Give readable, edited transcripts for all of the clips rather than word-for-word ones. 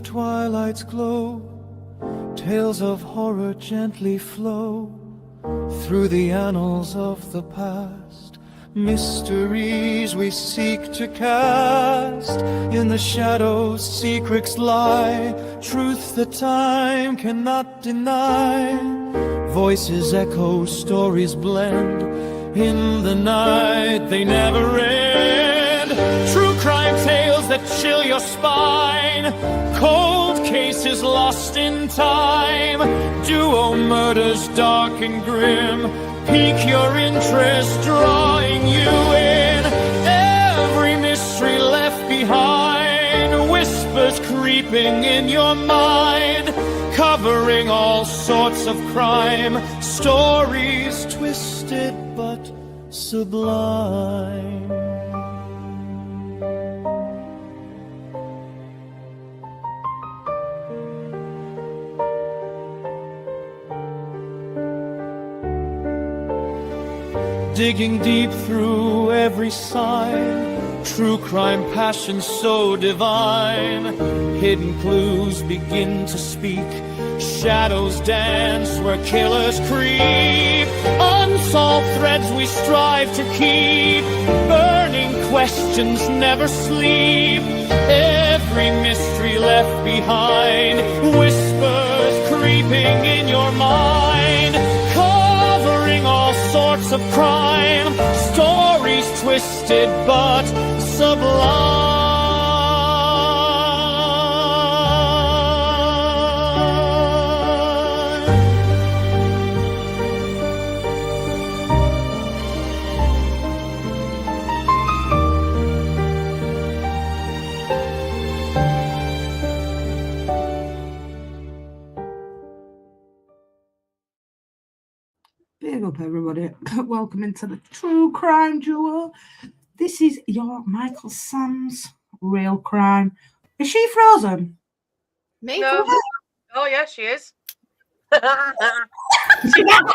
twilight's glow, tales of horror gently flow through the annals of the past. Mysteries we seek to cast. In the shadows secrets lie, truth that time cannot deny. Voices echo, stories blend, in the night they never end. True crime tales that chill your spine, cold cases lost in time, duo murders dark and grim, pique your interest, drawing you in. Every mystery left behind, whispers creeping in your mind, covering all sorts of crime, stories twisted but sublime. Digging deep through every sign, true crime passion so divine. Hidden clues begin to speak, shadows dance where killers creep. Unsolved threads we strive to keep, burning questions never sleep. Every mystery left behind, whispers creeping in your mind, covering all sorts of crime, stories twisted but sublime. Big up, everybody. Welcome into the True Crime Duo. This is your Micheal Sams Real Crime. Is she frozen? Me? No. Oh, yeah, she is. She's not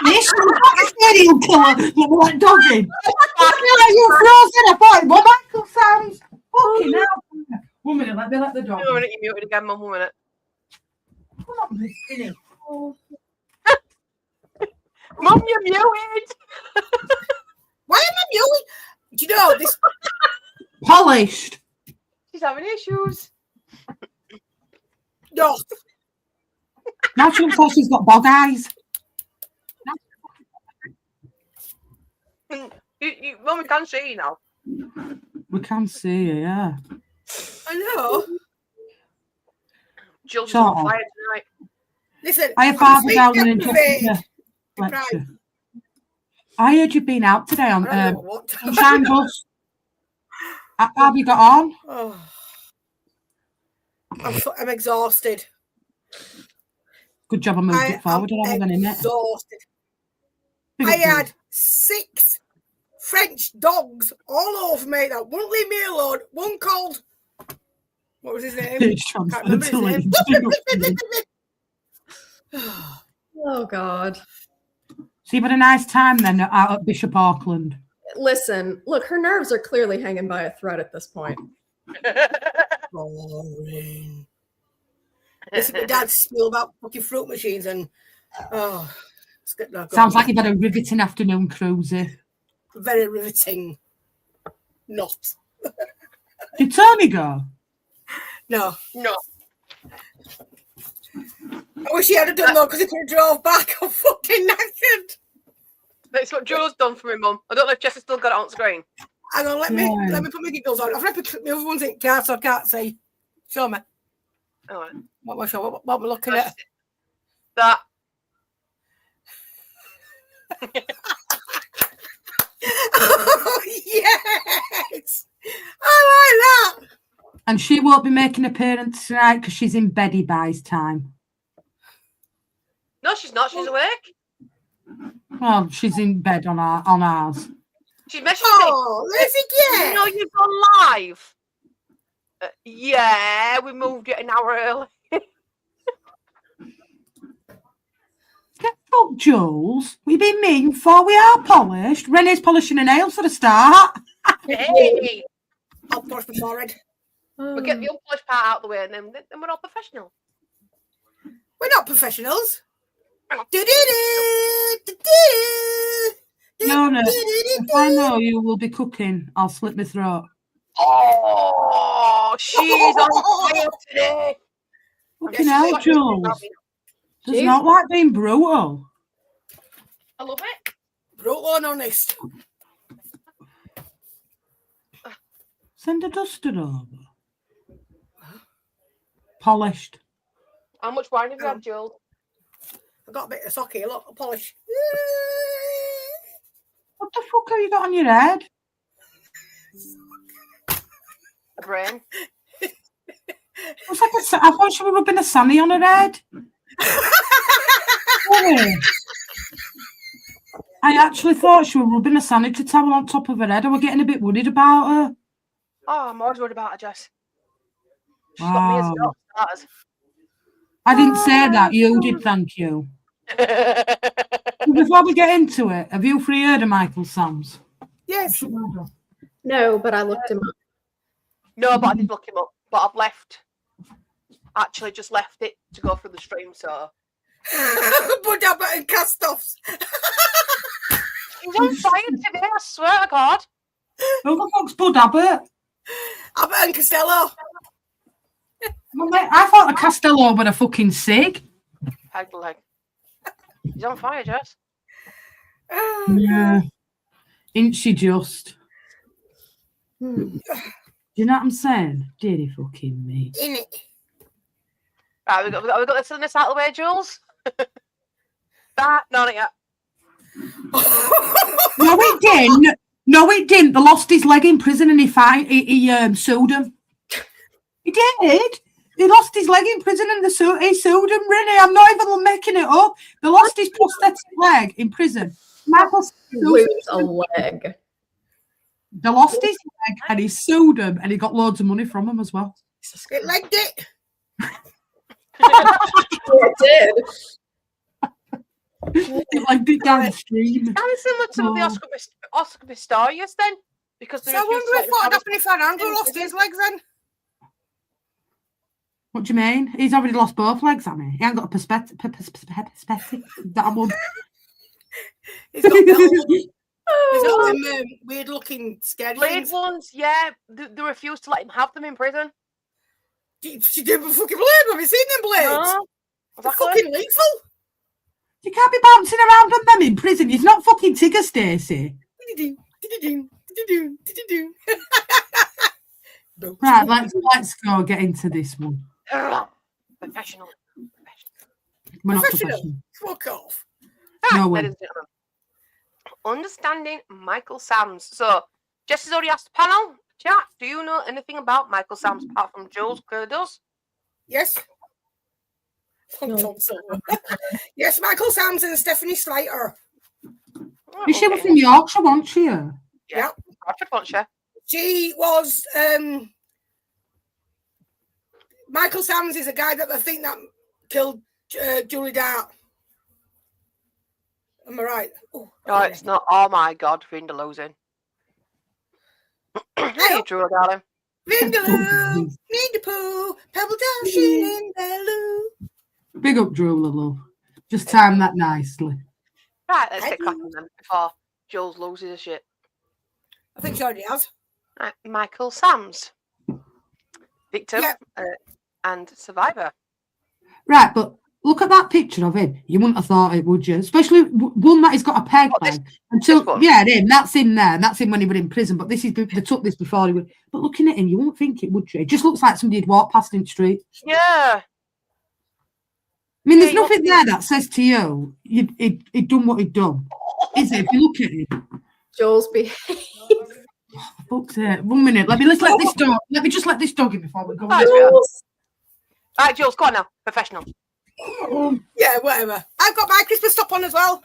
finished. She's not a serial killer. You're like dogging. You're frozen. I thought, well, Micheal Sams. Fucking hell. 1 minute, let me let the dog. 1 minute, you muted again, Mum. 1 minute. Come on, this minute. Mum, you're muted. Why am I muted? Do you know this? Polished. She's having issues. No. Now she looks like she's got bog eyes. Mum, we can see you now. We can see you, yeah. I know. Jill's on fire tonight. Listen, I have father down and interested. I heard you've been out today on Sunshine Bus. How have you got on? Oh. I'm exhausted. Good job I moved it forward. I'm exhausted. I had 6 French dogs all over me that wouldn't leave me alone. One called, what was his name? Can't remember his name. Oh, God. So you've had a nice time then out at Bishop Auckland. Listen, look, her nerves are clearly hanging by a thread at this point. Boring. Listen, my dad spiel about fucking fruit machines and it's good. Sounds like you've had a riveting afternoon, Cruisy. Very riveting. Not. Did Tony go? No. I wish he had done though, because he could have drove back. I'm fucking knackered. That's what Joe's done for me, Mum. I don't know if Jess has still got it on screen. Hang on, let me put my giggles on. I've never put my other ones in car, so I can't see. Show me. All right. What am I looking at? That. Oh, yes! I like that! And she won't be making an appearance tonight because she's in Betty Buy's time. No, she's not. She's awake. Well, she's in bed on ours. She's messaged me. Let's again. You know you've gone live. Yeah, we moved it an hour early. Get fucked, Jules. We've been mean before we are polished. Renee's polishing her nails for the start. Hey. I'll polish my forehead. We get the unpolished part out of the way, and then we're all professional. We're not professionals. Fiona, if I know you will be cooking, I'll slit my throat. Oh, she's on fire today. Fucking hell, Jules. Does not like being brutal. I love it. Brutal and honest. Send a duster over. Polished. How much wine have you had, Jules? I've got a bit of sock here, look, polish. What the fuck have you got on your head? A brain. It's like I thought she was rubbing a sunny on her head. Oh. I actually thought she was rubbing a sanitary towel on top of her head. I was getting a bit worried about her. Oh, I'm always worried about her, Jess. She's Wow. got me as well, starters. I didn't say that. You did, thank you. Before we get into it, have you three heard of Micheal Sams? Yes. No, but I looked him up. No, but I did look him up. But I've left. Actually, just left it to go through the stream, so. Bud Abbott and cast-offs. He's on fire today, I swear to God. Who the fuck's Bud Abbott? Abbott and Costello. Well, mate, I thought the Castello were a fucking cig. Peg leg. He's on fire, Jess. Oh, Yeah. Ain't she just? Do you know what I'm saying? Deary fucking me. in it. Right, we got this out of the way, Jules. That, not yet. No, it didn't. No, it didn't. They lost his leg in prison and he sued him. He did. He lost his leg in prison and he sued him, really. I'm not even making it up. They lost his prosthetic leg in prison. Lose a leg. They lost his leg and he sued him and he got loads of money from him as well. It legged it. It did. He legged it downstream. Kind of similar to the Oscar Pistorius then. Because So I wonder what happened if Andrew lost his legs then. What do you mean? He's already lost both legs, hasn't he? He ain't got a perspective. That one. He's got he's got them weird looking scary Blade things. ones, yeah. They refused to let him have them in prison. She did with fucking blade. Have you seen them blades? No, They're exactly. fucking lethal. You can't be bouncing around on them in prison. He's not fucking Tigger, Stacey. Right, let's go get into this one. Professional. We're not Professional. professional. Fuck off. Right, No way. ladies and gentlemen. Understanding Micheal Sams. So, Jess has already asked the panel. Chat, do you know anything about Micheal Sams apart from Jules clearly does? Yes. No. Yes, Micheal Sams and Stephanie Slater. Oh, Is she okay. from Yorkshire, wasn't she? Yeah. Roger, won't she? She was Micheal Sams is a guy that I think that killed Julie Dart. Am I right? Oh, No, it's not. Oh my God, Vindaloo's Hey, Drew, darling. Vindaloo, need the poo, pebble down, Vindaloo. Big up, Drula, love. Just time that nicely. Right, let's get cracking then before Jules loses his shit. I think she already has. Right, Micheal Sams. Victim Yeah. And survivor. Right, but look at that picture of him. You wouldn't have thought it, would you? Especially one that he's got a peg leg. this one? Yeah, him. That's him there. And that's him when he was in prison. But this is they took this before he was. But looking at him, you wouldn't think it, would you? It just looks like somebody had walked past in the street. Yeah. I mean, there's Yeah, nothing there that says to you he'd done what he'd done. Is it? If you look at him. Jules behave. Fuck's it. 1 minute. Let me just let this dog in before we go. Right, Jules. Right, Jules, go on now. Professional. Yeah, whatever. I've got my Christmas top on as well.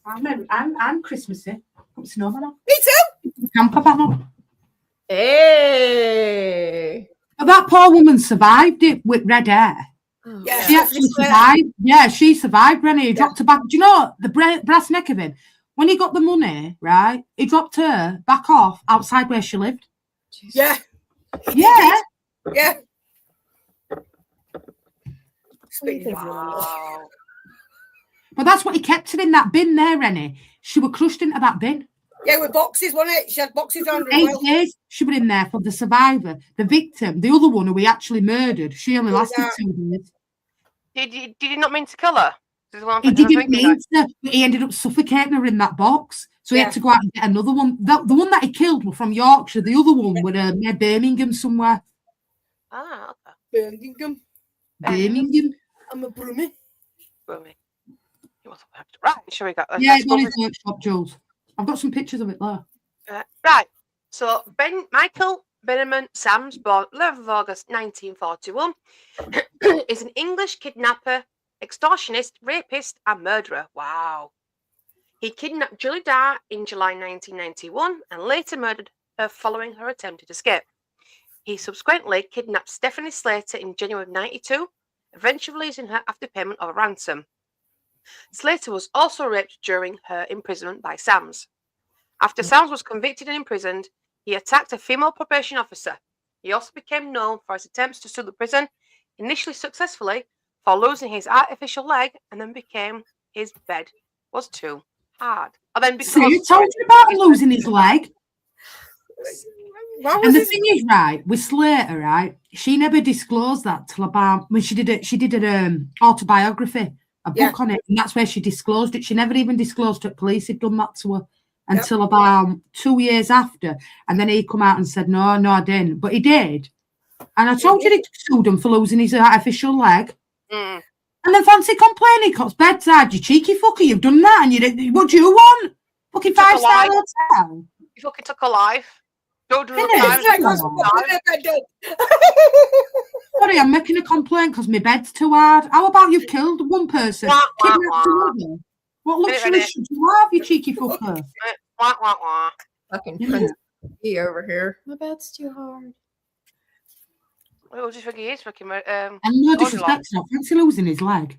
I'm Christmassy. Put snowman on. Me too. Camper van on. Hey. But that poor woman survived it with red hair. Oh, Yeah. She actually survived. Yeah, she survived, Rennie. He dropped her back. Do you know the brass neck of him? When he got the money, right, he dropped her back off outside where she lived. Yeah. Yeah. Yeah. Wow. But that's what he kept her in that bin there, Rennie. She were crushed into that bin. Yeah, with boxes, wasn't it? She had boxes on her as 8 well. days she were in there for the survivor. The victim, the other one who we actually murdered, she only lasted 2 days. Did you not mean to kill her? This is what I'm He thinking- I'm didn't thinking, mean to, but he ended up suffocating her in that box. So he Yeah. had to go out and get another one. The one that he killed was from Yorkshire. The other one were near Birmingham somewhere. Ah, okay. Birmingham. Birmingham. I'm a brummy. Right, shall we go? Yeah, it's on his workshop, Jules. I've got some pictures of it there. Right. So Micheal Benneman Sams, born 11th of August 1941, is an English kidnapper, extortionist, rapist, and murderer. Wow. He kidnapped Julie Dart in July 1991 and later murdered her following her attempted escape. He subsequently kidnapped Stephanie Slater in January of 92, eventually releasing her after payment of a ransom. Slater was also raped during her imprisonment by Sams. After Sams was convicted and imprisoned, he attacked a female probation officer. He also became known for his attempts to sue the prison, initially successfully, for losing his artificial leg, and then became his bed was too hard. And then So you told you about losing his leg. What And was the his... thing is, right, with Slater, right, she never disclosed that till about when she did an autobiography, a book on it, and that's where she disclosed it. She never even disclosed that police had done that to her until about 2 years after, and then he come out and said, "No, I didn't," but he did. And I told you they sued him for losing his artificial leg. Mm. And then fancy complaining, cops bedside, you cheeky fucker, you've done that, and what do you want? Fucking Took a 5-star lie. hotel. You fucking took a life. Don't do Innit? it. Sorry, I'm making a complaint because my bed's too hard. How about you've killed one person? Wah, wah, Kidnapped wah. another? What luxury Minute. should you have, you cheeky fucker? Wah, wah, wah. Fucking Yeah. Prince E over here. My bed's too hard. Well, just fucking is fucking. And no disrespect, I fancy losing his leg.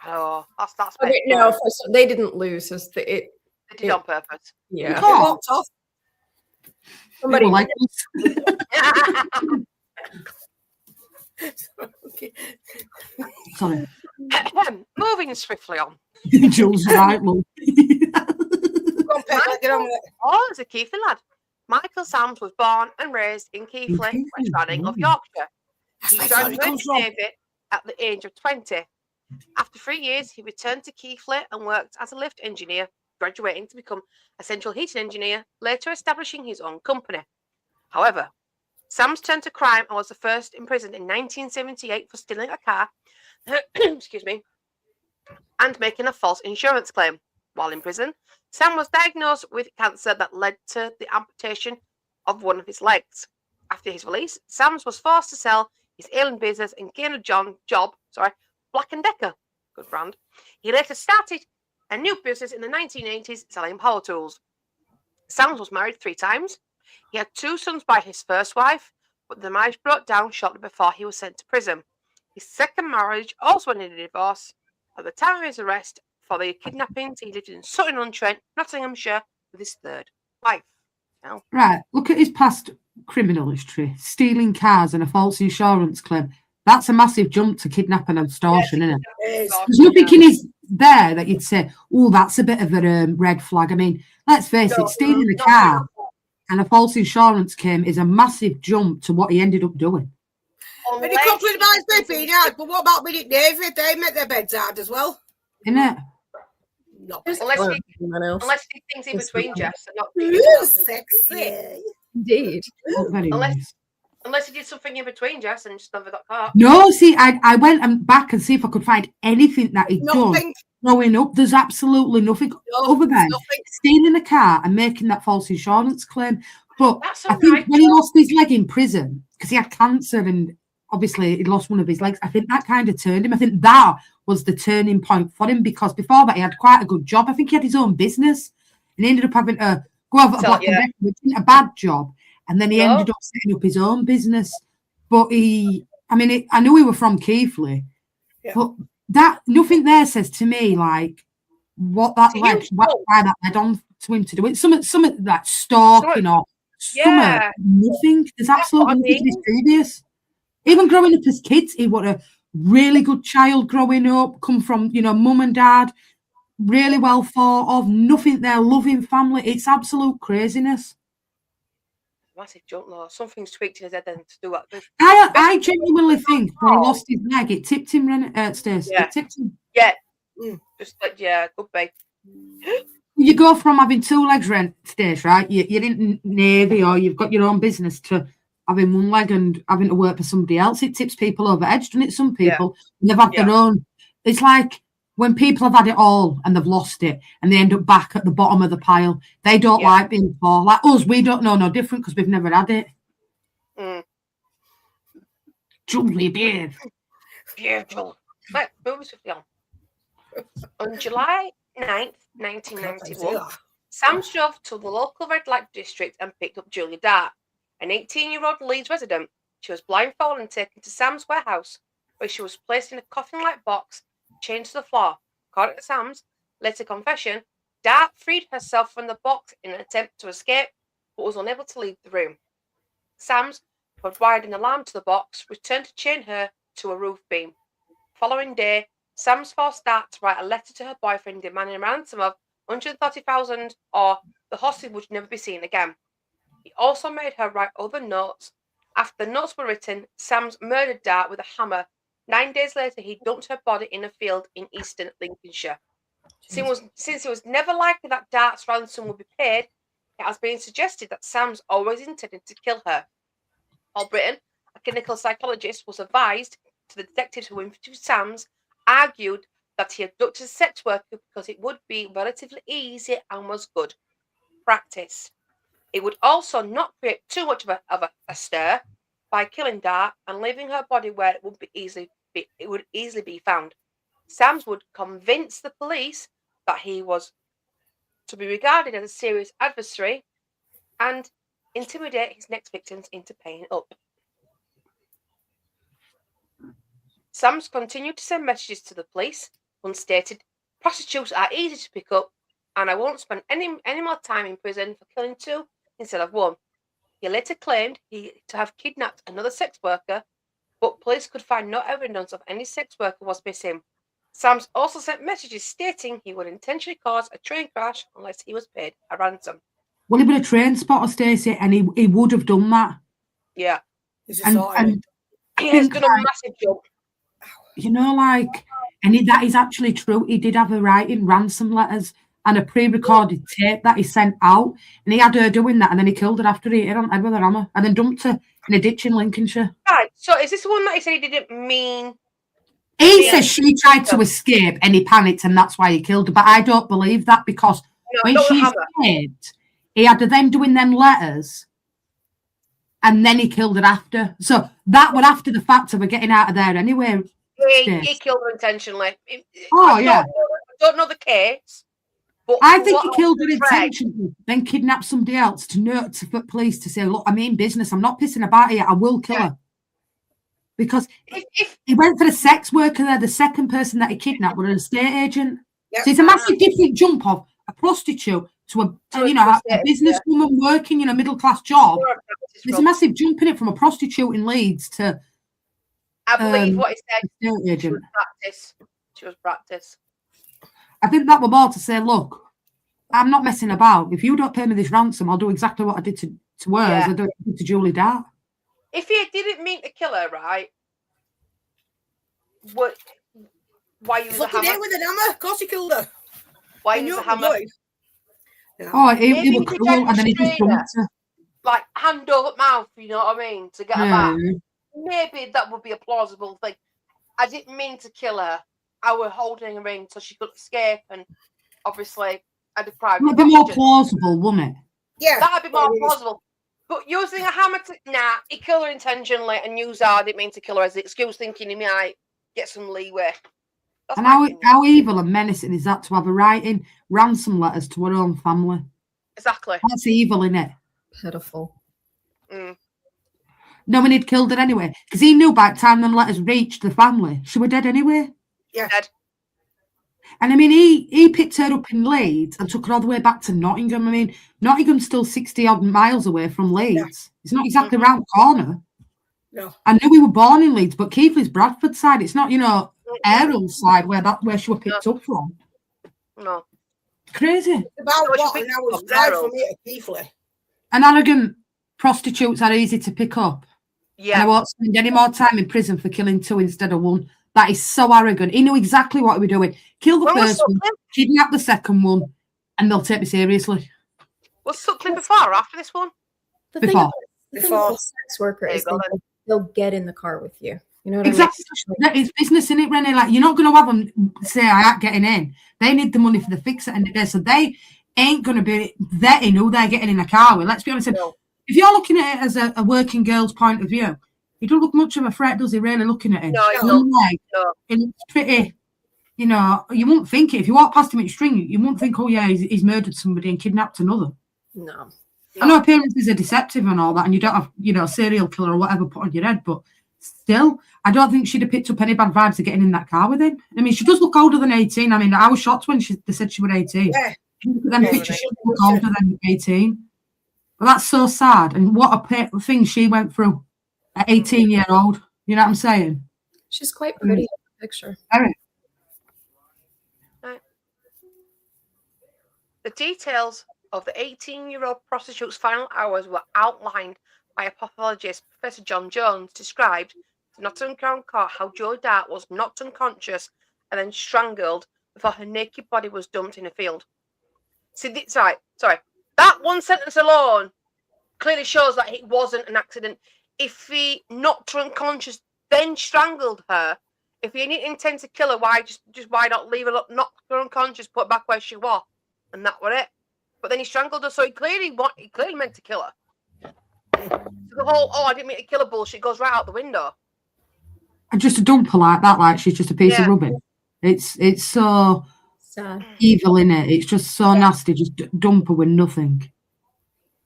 Oh, that's Okay, no, they didn't lose. They did on purpose. Yeah. Oh, Somebody people like us. Okay. Sorry. Moving swiftly on. Jules, right, love. Go on, Pet, get on with it. Oh, as a Keithley lad. Micheal Sams was born and raised in Keighley, West Riding of Yorkshire. He That's where joined he the comes Merchant from. Navy at the age of 20. After 3 years, he returned to Keighley and worked as a lift engineer, graduating to become a central heating engineer, later establishing his own company. However, Sams turned to crime and was the first imprisoned in 1978 for stealing a car, excuse me, and making a false insurance claim. While in prison, Sam was diagnosed with cancer that led to the amputation of one of his legs. After his release, Sams was forced to sell his ailing business and gain a job, Black & Decker, good brand. He later started a new business in the 1980s selling power tools. Sams was married 3 times. He had 2 sons by his first wife, but the marriage broke down shortly before he was sent to prison. His second marriage also ended in a divorce. At the time of his arrest for the kidnappings, he lived in Sutton-on-Trent, Nottinghamshire, with his 3rd wife. Now, Right, look at his past criminal history. Stealing cars and a false insurance claim. That's a massive jump to kidnap and extortion, isn't it? There's nothing in his there that you'd say, oh, that's a bit of a red flag. I mean, let's face it, stealing a car and a false insurance claim is a massive jump to what he ended up doing. And he complained about his bed being hard, but what about Minute Navy? They make their beds hard as well. Isn't it? No. Unless he things in between, Jess. Not Ooh, sexy. Indeed. Not very nice. Unless he did something in between, Jess, and just never got caught. No, see, I went back and see if I could find anything that he'd done Nothing. growing up. There's absolutely nothing other than stealing a car and making that false insurance claim. But That's I all think right. when he lost his leg in prison, because he had cancer and obviously he lost one of his legs, I think that kind of turned him. I think that was the turning point for him, because before that he had quite a good job. I think he had his own business and he ended up having to go over a Black & Decker, which isn't a bad job. And then he ended up setting up his own business. But I knew he was from Keighley, but that nothing there says to me like what that led, why that led on to him to do it. Something like stalking or Yeah. Nothing. There's That's what I absolutely nothing mean. previous. Even growing up as kids, he was a really good child growing up, come from, mum and dad, really well thought of, nothing there, loving family. It's absolute craziness. Massive jump though. Something's tweaked in his head then to do that. I genuinely think when he lost his leg, it tipped him, Stacey. Yeah. It tipped him. Yeah. Mm. Just like, yeah, could be. You go from having two legs, Stacey, right? You're in Navy or you've got your own business to having one leg and having to work for somebody else. It tips people over edge, doesn't it? Some people, they've had their own. It's like when people have had it all and they've lost it and they end up back at the bottom of the pile. They don't like being poor. Like us, we don't know no different because we've never had it. Mm. Julie, babe. Beautiful. Right, moving swiftly on. On July 9th, 1991, Sams drove to the local red light district and picked up Julie Dart, an 18-year-old Leeds resident. She was blindfolded and taken to Sam's warehouse, where she was placed in a coffin-like box, chained to the floor. According to Sam's later confession, Dart freed herself from the box in an attempt to escape, but was unable to leave the room. Sams, who had wired an alarm to the box, returned to chain her to a roof beam. The following day, Sams forced Dart to write a letter to her boyfriend demanding a ransom of $130,000 or the hostage would never be seen again. He also made her write other notes. After the notes were written, Sams murdered Dart with a hammer. 9 days later, he dumped her body in a field in eastern Lincolnshire. Since it was never likely that Dart's ransom would be paid, it has been suggested that Sams always intended to kill her. Paul Britton, a clinical psychologist, was advised to the detectives who interviewed Sams, argued that he abducted a sex worker because it would be relatively easy and was good practice. It would also not create too much of a stir by killing Dart and leaving her body where it would easily be found. Sams would convince the police that he was to be regarded as a serious adversary and intimidate his next victims into paying up. Sams continued to send messages to the police. One stated, "Prostitutes are easy to pick up, and I won't spend any more time in prison for killing two instead of one." He later claimed to have kidnapped another sex worker, but police could find no evidence of any sex worker was missing. Sams also sent messages stating he would intentionally cause a train crash unless he was paid a ransom. Well, he was a train spotter, Stacey, and he would have done that. Yeah. And he has done a massive jump. That is actually true. He did have her writing ransom letters and a pre-recorded tape that he sent out, and he had her doing that, and then he killed her after he hit her on the head with a hammer, and then dumped her in a ditch in Lincolnshire. Right. So is this the one that he said he didn't mean? He says she tried to escape and he panicked, and that's why he killed her. But I don't believe that because when she escaped, he had her then doing them letters, and then he killed her after. So that was after the fact of her getting out of there anyway. He killed her intentionally. I don't know the case. But I think he killed her intentionally, then kidnapped somebody else for police to say, "Look, I'm in business. I'm not pissing about here. I will kill her." Because he went for the sex worker there. The second person that he kidnapped was an estate agent. Yep. So it's a massive different jump of a prostitute to a businesswoman working in a middle class job. It's a massive jump in it from a prostitute in Leeds to. I believe what he said. She was practice. I think that was more to say, look, I'm not messing about. If you don't pay me this ransom, I'll do exactly what I did to her as I did to Julie Dart. If he didn't mean to kill her, right? Why use a hammer? With an hammer? Of course he killed her. Why use a hammer? Yeah. Oh, he was cruel, and then he just dumped her. Like hand over mouth, you know what I mean? To get her back. Maybe that would be a plausible thing. I didn't mean to kill her. I was holding her in so she could escape, and obviously I deprived her. It would be more plausible, wouldn't it? Yeah. That'd be more plausible. But using a hammer he killed her intentionally and used her, I didn't mean to kill her as an excuse, thinking he might get some leeway. And how evil and menacing is that to have her writing ransom letters to her own family? Exactly. That's evil, isn't it? Pitiful. Knowing he'd killed her anyway. Because he knew by the time them letters reached the family, she was dead anyway. Yeah. Dead. And I mean, he picked her up in Leeds and took her all the way back to Nottingham. I mean, Nottingham's still 60 odd miles away from Leeds. It's not exactly round the corner. No. I knew we were born in Leeds, but Keithley's Bradford side. It's not, Errol's side where she was picked up from. No. Crazy. It's about So she what? picked An hour's up drive Errol. from here to Keighley. And arrogant prostitutes are easy to pick up. And I Yeah. won't spend any more time in prison for killing 2 instead of 1. That is so arrogant. He knew exactly what he was doing. Kill the When was first one, Sutcliffe? kidnap the second one, and they'll take me seriously. Was Sutcliffe before or after this one? The thing Before. about the thing about a sex worker There you is go, they'll get in the car with you. You know what Exactly. I mean? That is business, innit, Renee? Like, you're not going to have them say, I ain't getting in. They need the money for the fix at the end of the day. So they ain't going to be vetting who they're getting in a car with. Let's be honest. No. If you're looking at it as a working girl's point of view, he don't look much of a threat, does he, really, looking at him? No, he One don't. leg, No. he looks pretty, you wouldn't think it. If you walk past him in a string, you wouldn't think, oh, yeah, he's murdered somebody and kidnapped another. No. I know appearances are deceptive and all that, and you don't have, a serial killer or whatever put on your head, but still, I don't think she'd have picked up any bad vibes of getting in that car with him. I mean, she does look older than 18. I mean, I was shocked when they said she was 18. Yeah. Look at them Yeah, pictures, she right. look older than 18. But that's so sad, and what a thing she went through at 18-year-old. You know what I'm saying? She's quite pretty in the picture. Very. The details of the 18-year-old prostitute's final hours were outlined by a pathologist, Professor John Jones, described to Nottingham Crown Court how Joy Dart was knocked unconscious and then strangled before her naked body was dumped in a field. See, sorry. That one sentence alone clearly shows that it wasn't an accident. If he knocked her unconscious, then strangled her, if he didn't intend to kill her, why not leave her up, knock her unconscious, put her back where she was, and that was it. But then he strangled her, so he clearly meant to kill her. So the whole I didn't mean to kill her bullshit goes right out the window. And just a dumper like that, like she's just a piece of rubbish. It's so Sad. evil, innit? It's just so nasty. Just dump her with nothing.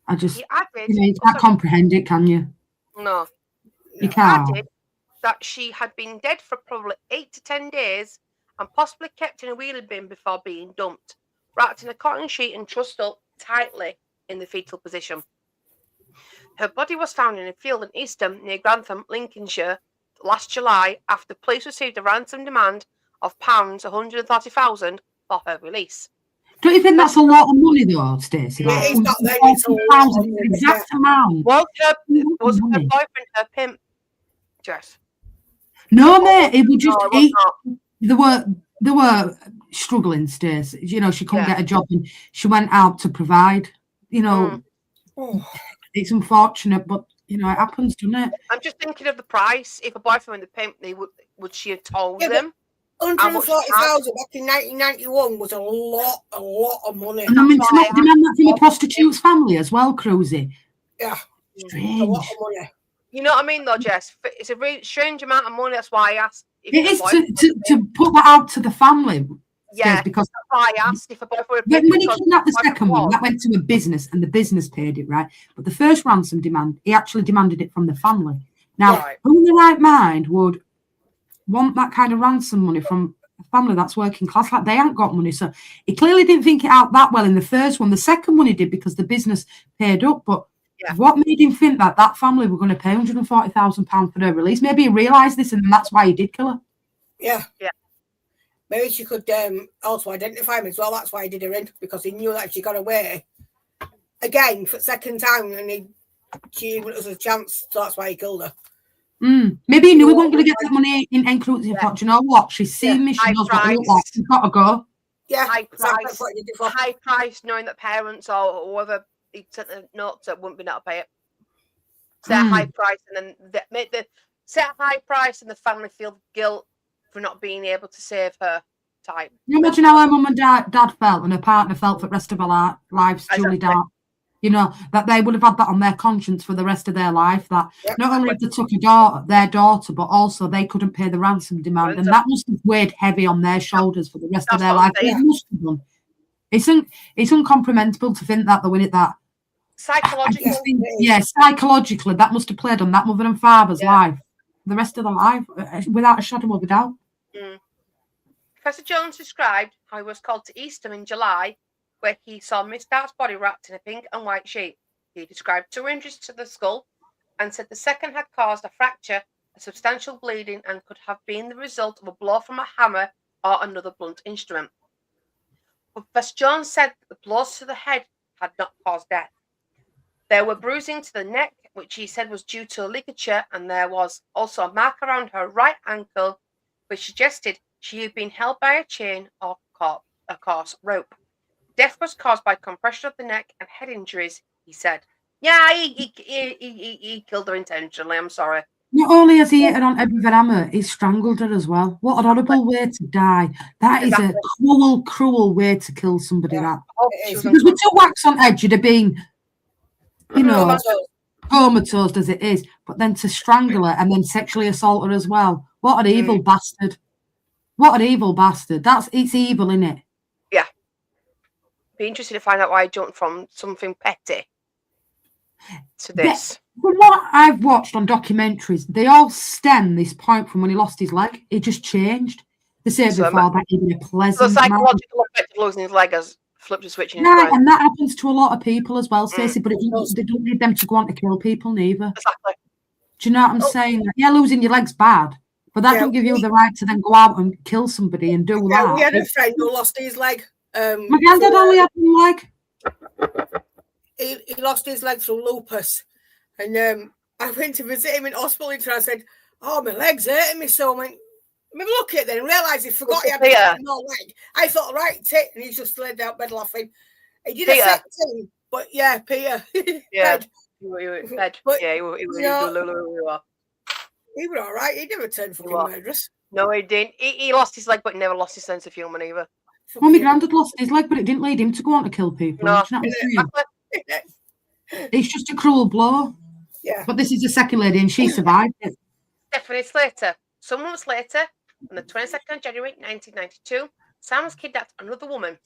I just, you can't comprehend it, can you? No. You can't. Added that she had been dead for probably 8 to 10 days and possibly kept in a wheelie bin before being dumped, wrapped in a cotton sheet and trussed up tightly in the fetal position. Her body was found in a field in Eastham near Grantham, Lincolnshire, last July after police received a ransom demand of £130,000 for her release. Don't you think that's a lot of money, though, Stacey? Yeah, it's not that, it's a lot of money, exact amount. Was her boyfriend her pimp? Jess? No, mate, it would just No, it was not. They were struggling, Stacey. She couldn't get a job, and she went out to provide. It's unfortunate, but it happens, doesn't it? I'm just thinking of the price. If a boyfriend was the pimp, would she have told them? 140,000 back in 1991 was a lot of money. And I mean, to not demand that from a prostitute's family as well, Cruzy. Yeah, strange. A lot of money. You know what I mean, though, Jess? It's a really strange amount of money. That's why I asked. It is to put that out to the family. Yeah, because that's why I asked if a boyfriend. When he kidnapped the second one, that went to a business, and the business paid it, right? But the first ransom demand, he actually demanded it from the family. Now, who in the right mind would want that kind of ransom money from a family that's working class? Like, they ain't got money, so he clearly didn't think it out that well in the first one. The second one he did because the business paid up, but what made him think that family were going to pay £140,000 for their release? Maybe he realised this, and that's why he did kill her. Yeah. Maybe she could also identify him as well. That's why he did her in, because he knew that if she got away again for the second time, and she was a chance. So that's why he killed her. Maybe he knew he wasn't going to get that money in Encroach. He thought, you know what? She's seen me. She knows what I look like. She's got to go. Yeah, high price, knowing that parents or whoever he sent the notes that wouldn't be able to pay it. Set a high price, and then set a high price, and the family feel guilt for not being able to save her. Type. You imagine how her mum and dad felt, and her partner felt for the rest of her lives. Julie Dart. That they would have had that on their conscience for the rest of their life. That not only they took their daughter, but also they couldn't pay the ransom demand, and that must have weighed heavy on their shoulders for the rest of their life. It must have done. It's uncomprehensible to think that, though, isn't it? That psychologically, psychologically, that must have played on that mother and father's life, the rest of their life, without a shadow of a doubt. Professor Jones described how he was called to Eastham in July, where he saw Miss Dart's body wrapped in a pink and white sheet. He described 2 injuries to the skull and said the second had caused a fracture, a substantial bleeding, and could have been the result of a blow from a hammer or another blunt instrument. But Professor Jones said that the blows to the head had not caused death. There were bruising to the neck, which he said was due to a ligature, and there was also a mark around her right ankle, which suggested she had been held by a chain or a coarse rope. Death was caused by compression of the neck and head injuries, he said. Yeah, he killed her intentionally, I'm sorry. Not only has he hit her on head with an hammer, he strangled her as well. What an horrible way to die. That is a cruel, cruel way to kill somebody, that. Because with 2 whacks on head, you'd have been, you know, comatose as it is. But then to strangle her and then sexually assault her as well. What an evil bastard. What an evil bastard. It's evil, isn't it? Yeah. Be interested to find out why I jumped from something petty to this. From what I've watched on documentaries, they all stem this point from when he lost his leg. It just changed. They said before that he'd been a pleasant so psychological effect of losing his leg has flipped a switch in his brain. And that happens to a lot of people as well, Stacey, but they don't need them to go on to kill people neither. Exactly. Do you know what I'm saying? Yeah, losing your leg's bad, but that don't give you the right to then go out and kill somebody and do that. We had a friend who lost his leg. My granddad only had one leg. He lost his leg through lupus. And I went to visit him in hospital and I said, oh, my leg's hurting me so. I went, look at it then and realised he forgot he had no leg. I thought, right, tit. And he's just laid down bed laughing. He did a second, but yeah, Peter. Yeah. Bed. Bed. But, yeah, he was all right. He never turned fucking murderous. No, he didn't. He lost his leg, but he never lost his sense of humour either. Well, my granddad lost his leg, but it didn't lead him to go on to kill people. No, it's just a cruel blow. Yeah. But this is the second lady, and she survived it. Stephanie Slater. Some months later, on the 22nd of January 1992, Sams kidnapped another woman.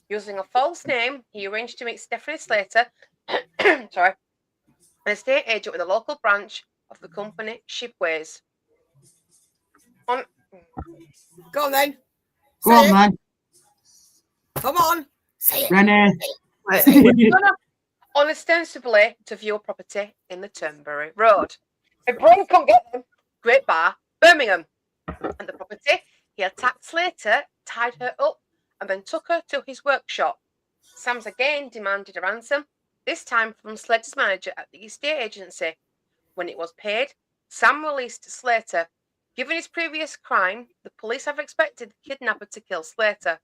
Using a false name, he arranged to meet Stephanie Slater, an estate agent with a local branch of the company Shipways. Go on then. Go on, man. Come on. Say it. Renee. Unostensibly to view a property in the Turnberry Road. If Brian can't get them, Great Bar, Birmingham. And the property, he attacked Slater, tied her up, and then took her to his workshop. Sams again demanded a ransom, this time from Slater's manager at the estate agency. When it was paid, Sam released Slater. Given his previous crime, the police have expected the kidnapper to kill Slater.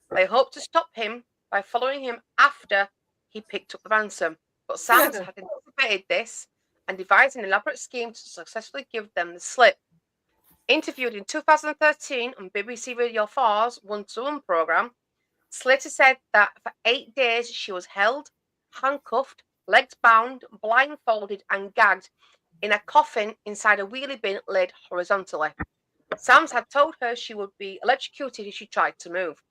They hope to stop him by following him after he picked up the ransom. But Sams had anticipated this and devised an elaborate scheme to successfully give them the slip. Interviewed in 2013 on BBC Radio 4's One-to-One programme, Slater said that for 8 days she was held, handcuffed, legs bound, blindfolded and gagged in a coffin inside a wheelie bin laid horizontally. Sams had told her she would be electrocuted if she tried to move.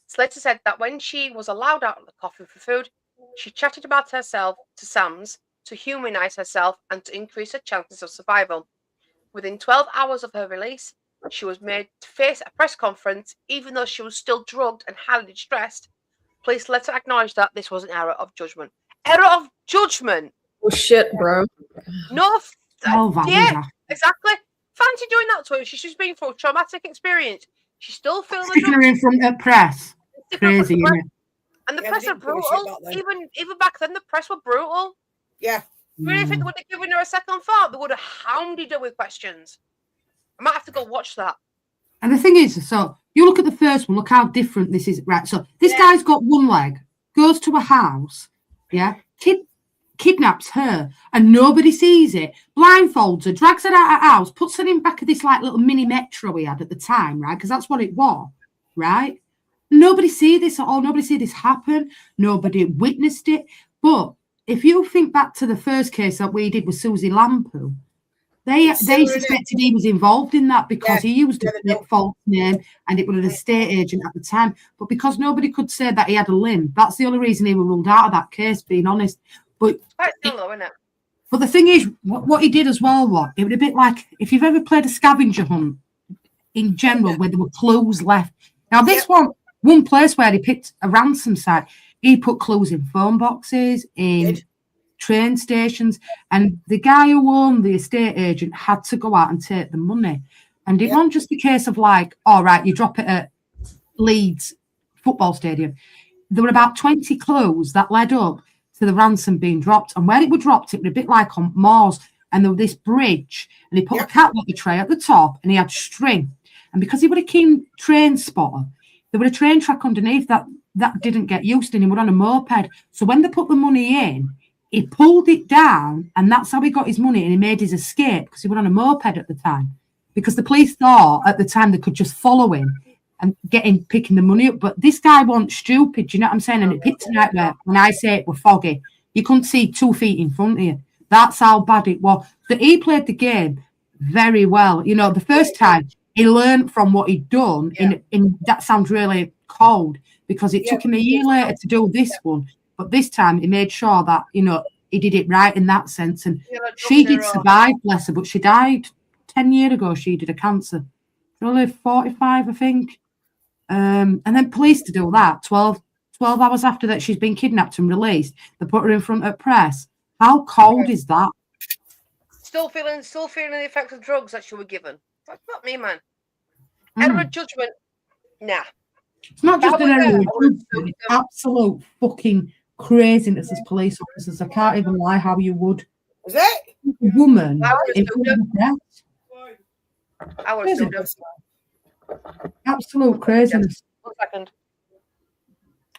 Slater said that when she was allowed out of the coffin for food, she chatted about herself to Sams to humanise herself and to increase her chances of survival. Within 12 hours of her release, she was made to face a press conference, even though she was still drugged and highly distressed. Police later acknowledged that this was an error of judgment. Error of judgment! Oh, shit, bro. No. Yeah, exactly. Fancy doing that to her. She's been through a traumatic experience. She's still feeling the Sticking her in front of press. Crazy, isn't it? And the press are brutal. Even back then, the press were brutal. Yeah. Really think they would have given her a second thought? They would have hounded her with questions. I might have to go watch that. And the thing is, so you look at the first one, look how different this is. Right, so this guy's got one leg, goes to a house, kidnaps her, and nobody sees it, blindfolds her, drags her out of her house, puts her in back of this like little mini metro we had at the time, right? Because that's what it was, right? Nobody see this at all. Nobody see this happen. Nobody witnessed it. But if you think back to the first case that we did with Susie Lampu, they suspected he was involved in that because he used a false name and it was an estate agent at the time. But because nobody could say that he had a limb, that's the only reason he was ruled out of that case, being honest. But quite similar, isn't it? But the thing is, what he did as well, it was a bit like if you've ever played a scavenger hunt in general where there were clues left. Now, this one place where he picked a ransom site, he put clues in phone boxes, in train stations, and the guy who owned the estate agent had to go out and take the money. And it wasn't just a case of like, all right, you drop it at Leeds football stadium. There were about 20 clues that led up to the ransom being dropped. And where it was dropped, it was a bit like on Moors. And there was this bridge, and he put a catwalk tray at the top, and he had string. And because he was a keen train spotter, there was a train track underneath that didn't get used, and he was on a moped. So when they put the money in, he pulled it down, and that's how he got his money, and he made his escape because he was on a moped at the time. Because the police thought at the time they could just follow him and get him picking the money up. But this guy wasn't stupid, you know what I'm saying? And it picked a night where, when I say it was foggy, you couldn't see 2 feet in front of you. That's how bad it was. But he played the game very well. You know, the first time he learned from what he'd done, in that sounds really cold, because it took him a year later to do this one. But this time he made sure that, you know, he did it right in that sense. And she did survive, bless her, but she died 10 years ago. She did a cancer. Only 45, I think. And then police to do that, 12 hours after that she's been kidnapped and released, they put her in front of press. How cold is that? Still feeling the effects of drugs that she was given. That's not me, man. Error of judgment. Nah. It's not just an error of judgment, it's absolute fucking craziness as police officers. I can't even lie how you would. Is it? A woman in front of press. I was Absolute craziness. 1 second.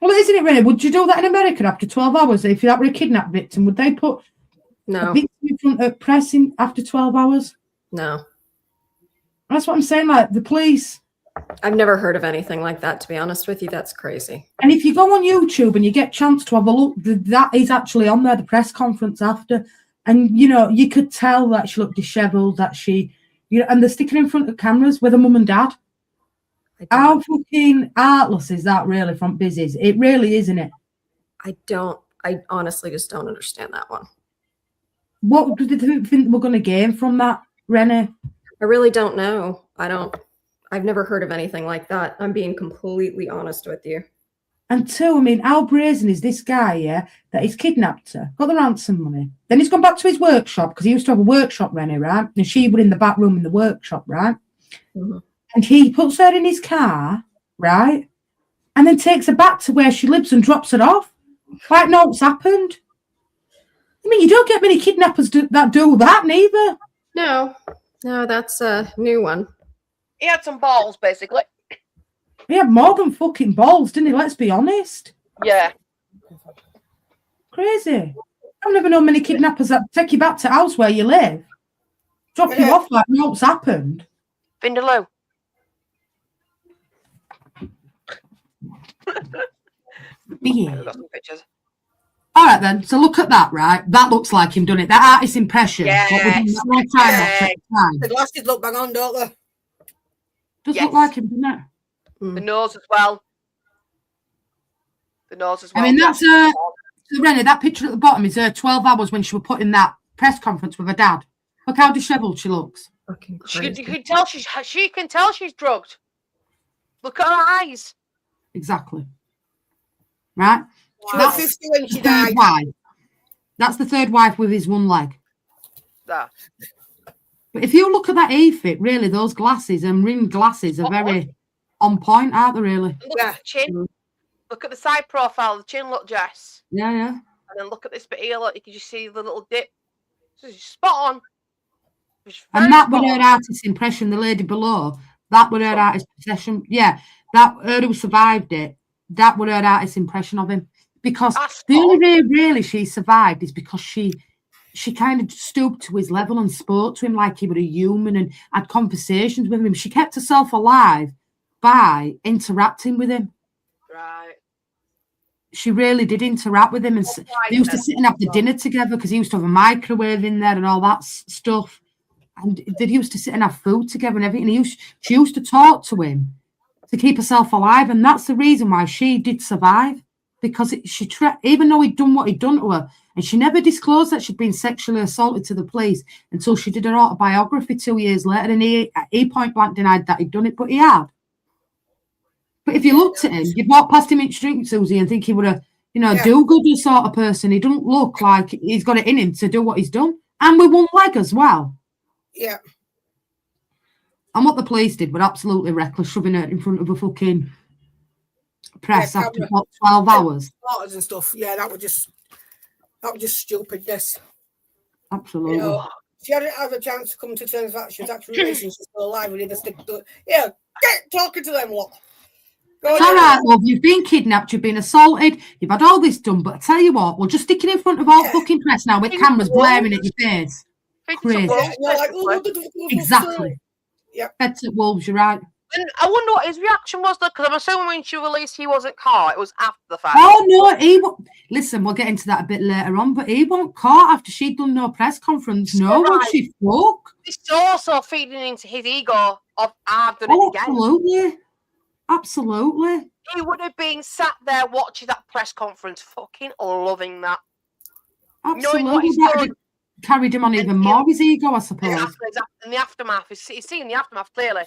Well, isn't it, Renee? Would you do that in America after 12 hours? If that were a kidnapped victim, would they put a victim in front of press after 12 hours? No. That's what I'm saying. Like, the police. I've never heard of anything like that, to be honest with you. That's crazy. And if you go on YouTube and you get a chance to have a look, that is actually on there, the press conference after. And, you know, you could tell that she looked dishevelled, that she, you know, and they're sticking in front of cameras with her mum and dad. How fucking heartless is that, really, from business? It really is, isn't it? I honestly just don't understand that one. What do they think we're going to gain from that, Renee? I really don't know. I've never heard of anything like that. I'm being completely honest with you. And two, I mean, how brazen is this guy, yeah, that he's kidnapped her, got the ransom money. Then he's gone back to his workshop, because he used to have a workshop, Renee, right? And she was in the back room in the workshop, right? Mm-hmm. And he puts her in his car, right? And then takes her back to where she lives and drops her off. Like nothing's happened. I mean, you don't get many kidnappers that do that, neither. No, that's a new one. He had some balls, basically. He had more than fucking balls, didn't he? Let's be honest. Yeah. Crazy. I've never known many kidnappers that take you back to house where you live. Drop you off like nothing's happened. Vindaloo. Yeah. I've got some pictures. All right, then. So look at that, right? That looks like him done it. That artist impression. Yes. The glasses look bang on, don't they? Does look like him, doesn't it? The nose as well. I mean, that's so Rennie, that picture at the bottom is her 12 hours when she was put in that press conference with her dad. Look how dishevelled she looks. You can tell she can tell she's drugged. Look at her eyes. Exactly. Right? She was 50 when she died. That's the third wife with his one leg. That. But if you look at that E-fit, really, those glasses and rimmed glasses are very on point, aren't they, really? Look at the chin. Look at the side profile. The chin look Jess. Yeah, yeah. And then look at this bit here. Look, you can just see the little dip. She's spot on. And that was her artist impression, the lady below. That was her artist possession. Yeah, that her who survived it, that was her artist impression of him. Because the only way really she survived is because she kind of stooped to his level and spoke to him like he was a human and had conversations with him. She kept herself alive by interacting with him. Right. She really did interact with him. And they used to sit and have the dinner together because he used to have a microwave in there and all that stuff. And they used to sit and have food together and everything. She used to talk to him to keep herself alive. And that's the reason why she did survive. because even though he'd done what he'd done to her, and she never disclosed that she'd been sexually assaulted to the police until she did her autobiography 2 years later, and he point blank denied that he'd done it, but he had. But if you looked at him, you'd walk past him in the street, Susie, and think he would have, do-gooder sort of person. He doesn't look like he's got it in him to do what he's done, and with one leg as well. Yeah. And what the police did were absolutely reckless, shoving her in front of a fucking press after what, 12 hours. And stuff. Yeah, that was just stupidness. Absolutely. You know, she hadn't had a chance to come to terms that she was actually she's still alive. We need to stick to it. Yeah, get talking to them lot. It's all right, love. You've been kidnapped, you've been assaulted, you've had all this done, but I tell you what, we'll just stick it in front of all fucking press now with cameras blaring at your face. Crazy. Exactly. Yeah. Beds at Wolves, you're right. And I wonder what his reaction was, though, because I'm assuming when she released, he wasn't caught. It was after the fact. Oh, no, listen, we'll get into that a bit later on, but he wasn't caught after she'd done no press conference. No, when she spoke. It's also feeding into his ego of, I've done it again. Absolutely. Absolutely. He would have been sat there watching that press conference, fucking loving that. Absolutely. That carried him on even more, his ego, I suppose. Exactly. In the aftermath, he's seeing the aftermath clearly.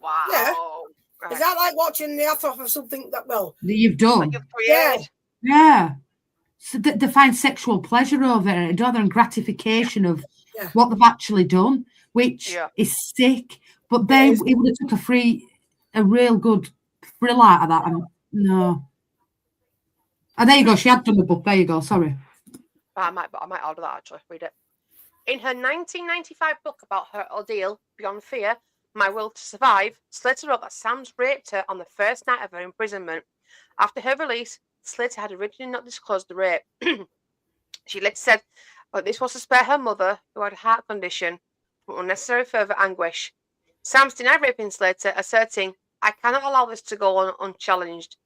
Wow. Yeah. Right. Is that like watching the aftermath of something that you've done? That you've created? Yeah. So they find sexual pleasure over it, rather than gratification of what they've actually done, which is sick. But then he would have took a real good thrill out of that. And no. Oh, there you go. She had done the book. There you go. Sorry. I might order that actually. Read it. In her 1995 book about her ordeal, Beyond Fear, My Will to Survive, Slater wrote that Sams raped her on the first night of her imprisonment. After her release, Slater had originally not disclosed the rape. She later said that this was to spare her mother, who had a heart condition, from unnecessary further anguish. Sams denied raping Slater, asserting, "I cannot allow this to go on unchallenged."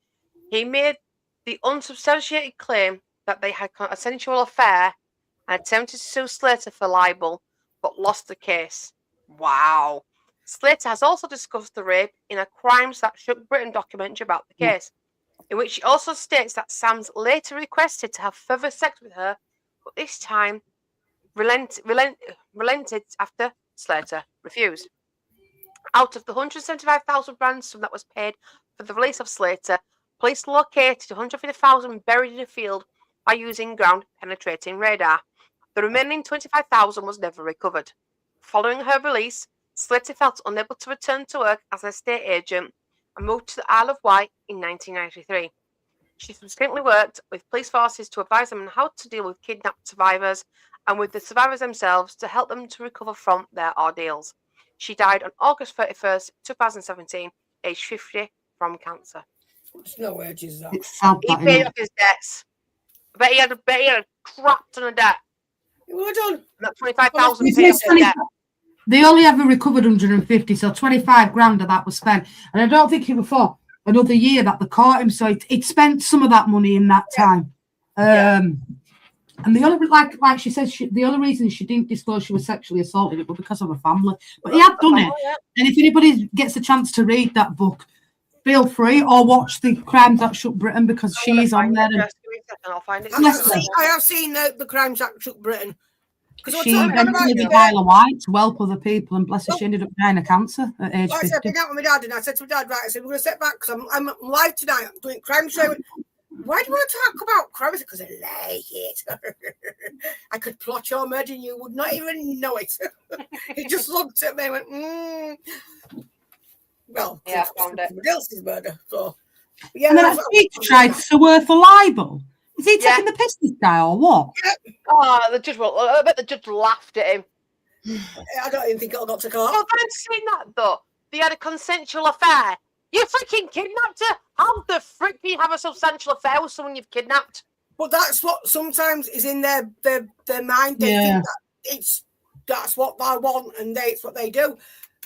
He made the unsubstantiated claim that they had a sensual affair and attempted to sue Slater for libel, but lost the case. Wow. Slater has also discussed the rape in a Crimes That Shook Britain documentary about the case, in which she also states that Sams later requested to have further sex with her, but this time relented after Slater refused. Out of the $175,000 ransom that was paid for the release of Slater, police located $150,000 buried in a field by using ground-penetrating radar. The remaining $25,000 was never recovered. Following her release, Slater felt unable to return to work as an estate agent and moved to the Isle of Wight in 1993. She subsequently worked with police forces to advise them on how to deal with kidnapped survivors and with the survivors themselves to help them to recover from their ordeals. She died on August 31st, 2017, aged 50, from cancer. There's no urges that. It's sad, He paid off his debts. I bet he had a crap ton of debt. Well done. That 25,000 paid off his debt. They only ever recovered 150, so 25 grand of that was spent. And I don't think it was for another year that they caught him, so it spent some of that money in that time. And the only, like she says, the only reason she didn't disclose she was sexually assaulted it was because of her family. But he had done it. And if anybody gets a chance to read that book, feel free, or watch the Crimes That Shook Britain, because she is on there. I'll find it. I have seen the Crimes That Shook Britain. She went to the Isle of Wight to help other people, and bless her, she ended up dying of cancer at age 50. I said, out with my dad, and I said to my dad, right, I said, we're going to step back because I'm live tonight. I'm doing crime show. Why do you want to talk about crimes? Because I like it. I could plot your murder and you would not even know it. He just looked at me and went, Well, yeah, I found it. Somebody else's murder. So, yeah, and then he tried to sue her for libel. Is he taking the piss, this guy, or what? Yeah. Oh, I bet the judge laughed at him. I don't even think it'll got to court. Well, I'm saying that, though. They had a consensual affair. You freaking kidnapped her. How the frick do you have a substantial affair with someone you've kidnapped? But that's what sometimes is in their mind. They think that that's what they want, and it's what they do.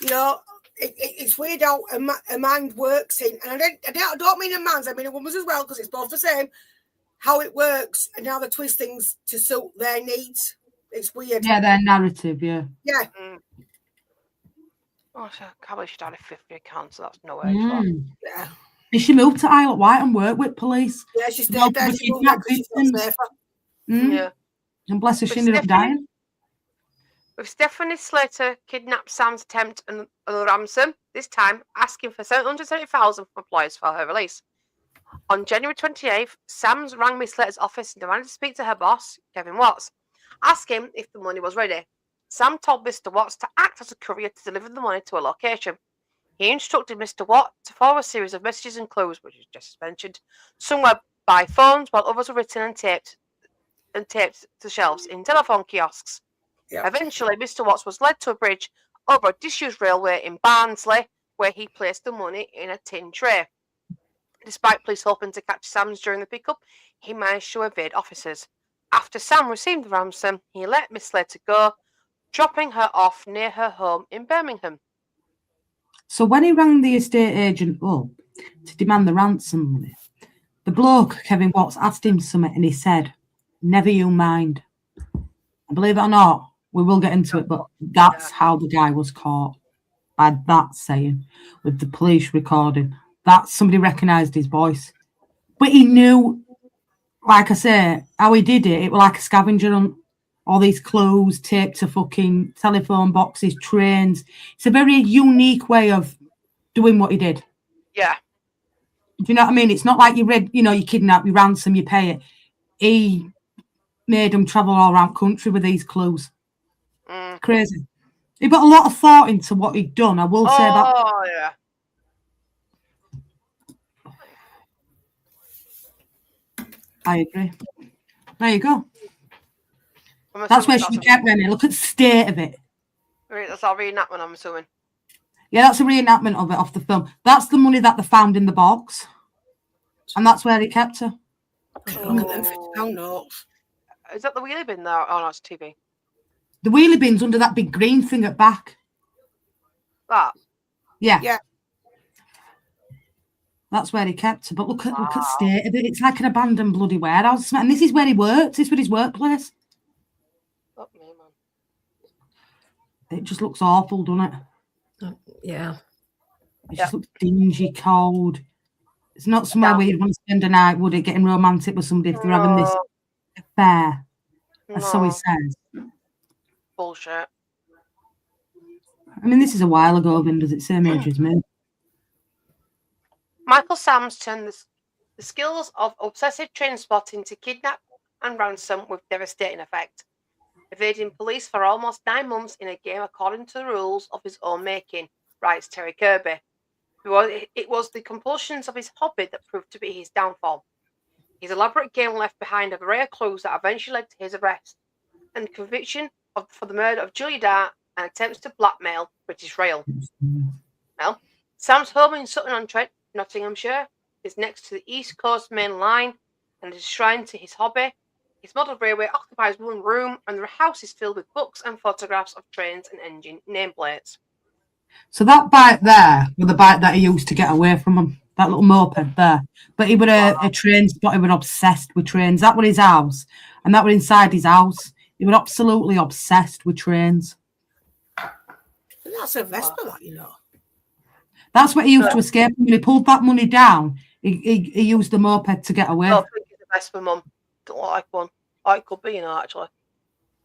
You know, it's weird how a mind works in, and I don't mean a man's, I mean a woman's as well, because it's both the same. How it works and how they twist things to suit their needs. It's weird. Yeah, their narrative, yeah. Yeah. Oh, so I can't believe she died at 50 of cancer. That's no way. Yeah. And she moved to Isle of Wight and worked with police. Yeah, she stayed there. She moved there because she felt safer. Yeah. And bless her, she With ended up dying. With Stephanie Slater kidnapped Sam's attempt and a ransom, this time asking for $770,000 from employers for her release. On January 28th, Sams rang Miss Slater's office and demanded to speak to her boss, Kevin Watts, asking if the money was ready. Sam told Mr. Watts to act as a courier to deliver the money to a location. He instructed Mr. Watt to follow a series of messages and clues, which is just mentioned. Some were by phones, while others were written and taped to shelves in telephone kiosks. Yeah. Eventually, Mr. Watts was led to a bridge over a disused railway in Barnsley, where he placed the money in a tin tray. Despite police hoping to catch Sams during the pickup, he managed to evade officers. After Sam received the ransom, he let Miss Slater go, dropping her off near her home in Birmingham. So when he rang the estate agent up to demand the ransom money, the bloke, Kevin Watts, asked him something and he said, "Never you mind." And believe it or not, we will get into it, but that's how the guy was caught, by that saying, with the police recording. That somebody recognised his voice. But he knew, like I say, how he did it. It was like a scavenger hunt. All these clues taped to fucking telephone boxes, trains. It's a very unique way of doing what he did. Yeah. Do you know what I mean? It's not like you kidnap, you ransom, you pay it. He made them travel all around country with these clues. Crazy. He put a lot of thought into what he'd done. I will say that. Oh, yeah. I agree. There you go. I'm That's where assuming she kept Rennie. Look at the state of it. That's our reenactment, I'm assuming. Yeah, that's a reenactment of it off the film. That's the money that they found in the box. And that's where he kept her. Look at them £50 notes. Is that the wheelie bin there? Oh, no, it's TV. The wheelie bin's under that big green thing at back. That? Yeah. Yeah. That's where he kept her. But look at the state of it. It's like an abandoned bloody warehouse. And this is where he works. This is his workplace. Fuck me, man. It just looks awful, doesn't it? Yeah. It just looks dingy, cold. It's not somewhere where you'd want to spend a night, would it? Getting romantic with somebody if they're having this affair. As so he says. Bullshit. I mean, this is a while ago, Vin. Does it same age as me? Micheal Sams turned the skills of obsessive train spotting to kidnap and ransom with devastating effect, evading police for almost 9 months in a game according to the rules of his own making, writes Terry Kirby. It was the compulsions of his hobby that proved to be his downfall. His elaborate game left behind a array of clues that eventually led to his arrest and conviction for the murder of Julia Dart and attempts to blackmail British Rail. Well, Sam's home in Sutton-on-Trent, Nottinghamshire, is next to the East Coast Main Line and is a shrine to his hobby. His model railway occupies one room and the house is filled with books and photographs of trains and engine nameplates. So that bike there was the bike that he used to get away from him, that little moped there. But he was a train spot. He was obsessed with trains. That was his house, and that was inside his house. He was absolutely obsessed with trains. That's a Vespa, that, you know. That's what he used to escape. When he pulled that money down, he used the moped to get away. I think it's a Vespa, Mum. Don't like one. Oh, it could be, you know, actually.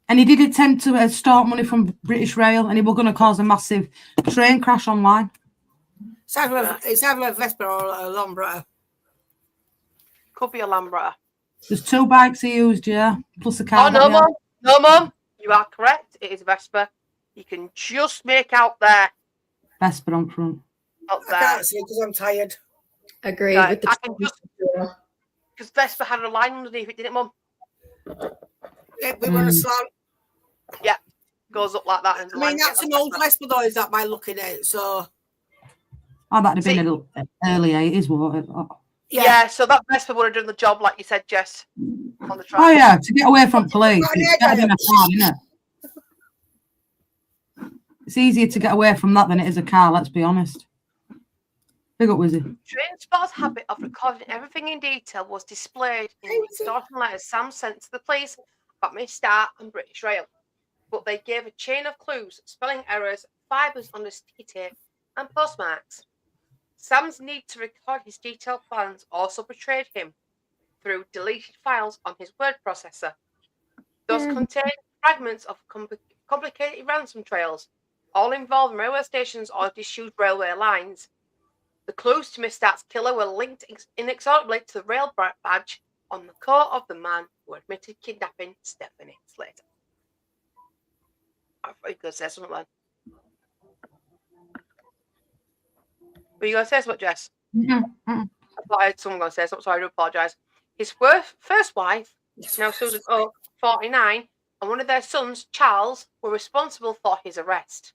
And he did attempt to extort money from British Rail, and he was going to cause a massive train crash online. It's either a Vespa or a Lambretta. Could be a Lambretta. There's 2 bikes he used, yeah, plus a car. Oh, no, Mum. No, Mum. You are correct. It is a Vespa. You can just make out there. Vespa on front. Up there. I can't see because I'm tired. Agreed Right, with the I can just... Because Vespa had a line underneath it, didn't it, Mum? We were a slant. Yeah. Goes up like that. And I mean, that's an old Vespa, though, is that by looking at it? So... Oh, that'd have been a little early 80s, wouldn't it? Oh. Yeah, so that Vespa would have done the job, like you said, Jess, on the track. Oh, yeah, to get away from police, it's better than a car, isn't it? It's easier to get away from that than it is a car, let's be honest. Big up, Wizzy. Train Spot's habit of recording everything in detail was displayed in the extortion letters Sam sent to the police about Miss Star and British Rail. But they gave a chain of clues, spelling errors, fibres on the sticky tape, and postmarks. Sam's need to record his detailed plans also betrayed him through deleted files on his word processor. Those contained fragments of complicated ransom trails, all involving railway stations or disused railway lines. The clues to Miss Stark's killer were linked inexorably to the rail badge on the coat of the man who admitted kidnapping Stephanie Slater. I thought you were going to say something then. Were you going to say something, Jess? I thought I had someone going to say something, so I do apologise. His first wife, now Susan O, 49, and one of their sons, Charles, were responsible for his arrest.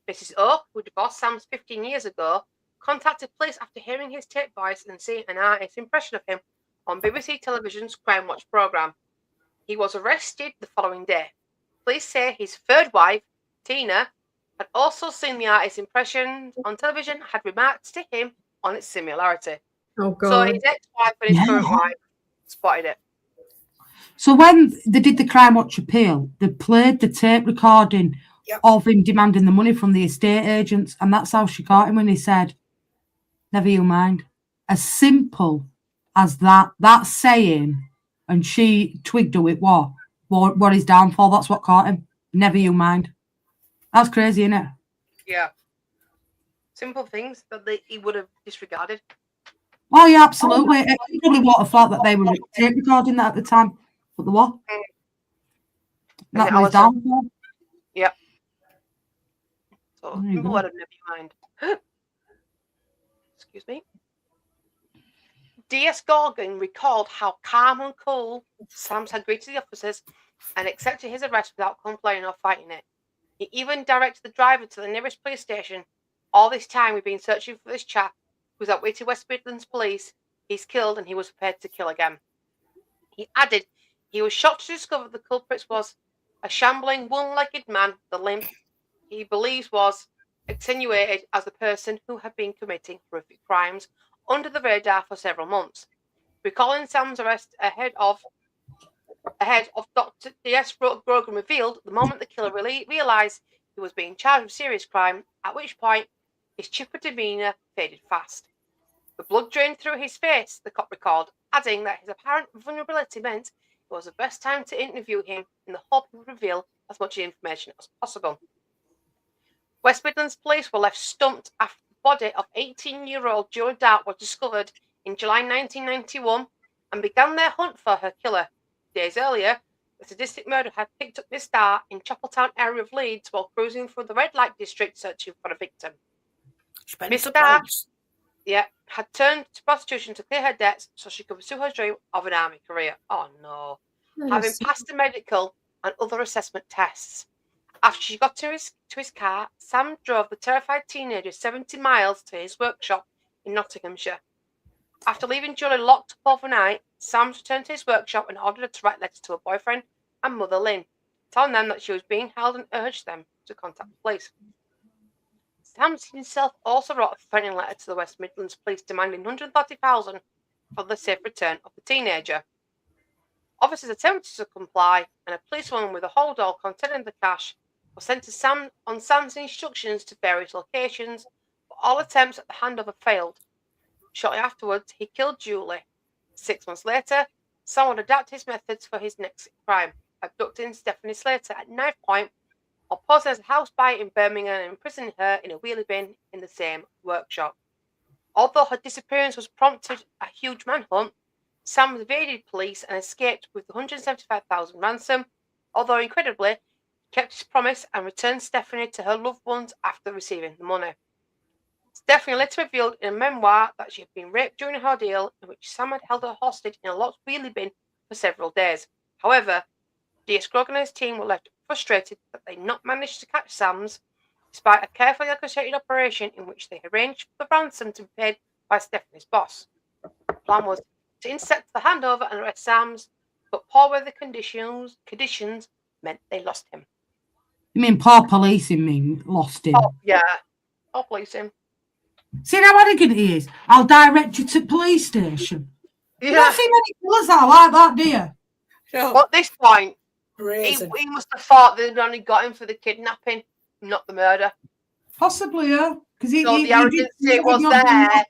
Mrs. O, who divorced Sams 15 years ago, contacted police after hearing his tape voice and seeing an artist's impression of him on BBC Television's Crime Watch programme. He was arrested the following day. Police say his third wife, Tina, had also seen the artist's impression on television, had remarked to him on its similarity. Oh, God. So his ex-wife and his current wife spotted it. So when they did the Crime Watch appeal, they played the tape recording of him demanding the money from the estate agents, and that's how she got him when he said, "Never you mind." As simple as that saying, and she twigged who it was, what his downfall, that's what caught him. Never you mind. That's crazy, isn't it? Yeah. Simple things that he would have disregarded. Oh, yeah, absolutely. He probably would have thought that they were tape recording that at the time. But the what? That was downfall. Yep. So, simple word of never you mind. Excuse me. D.S. Gorgon recalled how calm and cool Sams had greeted the officers and accepted his arrest without complaining or fighting it. He even directed the driver to the nearest police station. All this time we've been searching for this chap who's outwitted West Midlands police. He's killed and he was prepared to kill again. He added he was shocked to discover the culprit was a shambling one-legged man, the limp he believes was extenuated as a person who had been committing horrific crimes under the radar for several months. Recalling Sam's arrest ahead of Dr. D.S. Grogan revealed the moment the killer realised he was being charged with serious crime, at which point his chipper demeanour faded fast. The blood drained through his face, the cop recalled, adding that his apparent vulnerability meant it was the best time to interview him in the hope he would reveal as much information as possible. West Midlands police were left stumped after the body of 18-year-old Joe Dart was discovered in July 1991 and began their hunt for her killer. Days earlier, the sadistic murderer had picked up Miss Dart in Chapeltown area of Leeds while cruising through the red light district searching for a victim. Miss Dart, had turned to prostitution to clear her debts so she could pursue her dream of an army career. Oh no. Having passed the medical and other assessment tests. After she got to his car, Sam drove the terrified teenager 70 miles to his workshop in Nottinghamshire. After leaving Julie locked up overnight, Sam returned to his workshop and ordered her to write letters to her boyfriend and mother Lynn, telling them that she was being held and urged them to contact the police. Sam himself also wrote a threatening letter to the West Midlands police demanding $130,000 for the safe return of the teenager. Officers attempted to comply, and a policewoman with a hold-all containing the cash was sent to Sam on Sam's instructions to various locations, but all attempts at the handover failed. Shortly afterwards, he killed Julie. 6 months later, Sam would adapt his methods for his next crime, abducting Stephanie Slater at knife point or posing as a house buyer in Birmingham and imprisoning her in a wheelie bin in the same workshop. Although her disappearance was prompted a huge manhunt, Sam evaded police and escaped with the $175,000 ransom, although incredibly, he kept his promise and returned Stephanie to her loved ones after receiving the money. Stephanie later revealed in a memoir that she had been raped during an ordeal in which Sam had held her hostage in a locked wheelie bin for several days. However, D.S. Grogan and his team were left frustrated that they had not managed to catch Sams, despite a carefully orchestrated operation in which they arranged for the ransom to be paid by Stephanie's boss. The plan was to intercept the handover and arrest Sams, but poor weather conditions meant they lost him. You mean poor policing mean lost him? Oh, yeah. Poor policing. See how arrogant he is? I'll direct you to police station. Yeah. You don't see many killers that are like that, do you? No. Well, at this point, Brazen. he must have thought they'd only got him for the kidnapping, not the murder. Possibly, yeah. Because So the arrogancy was there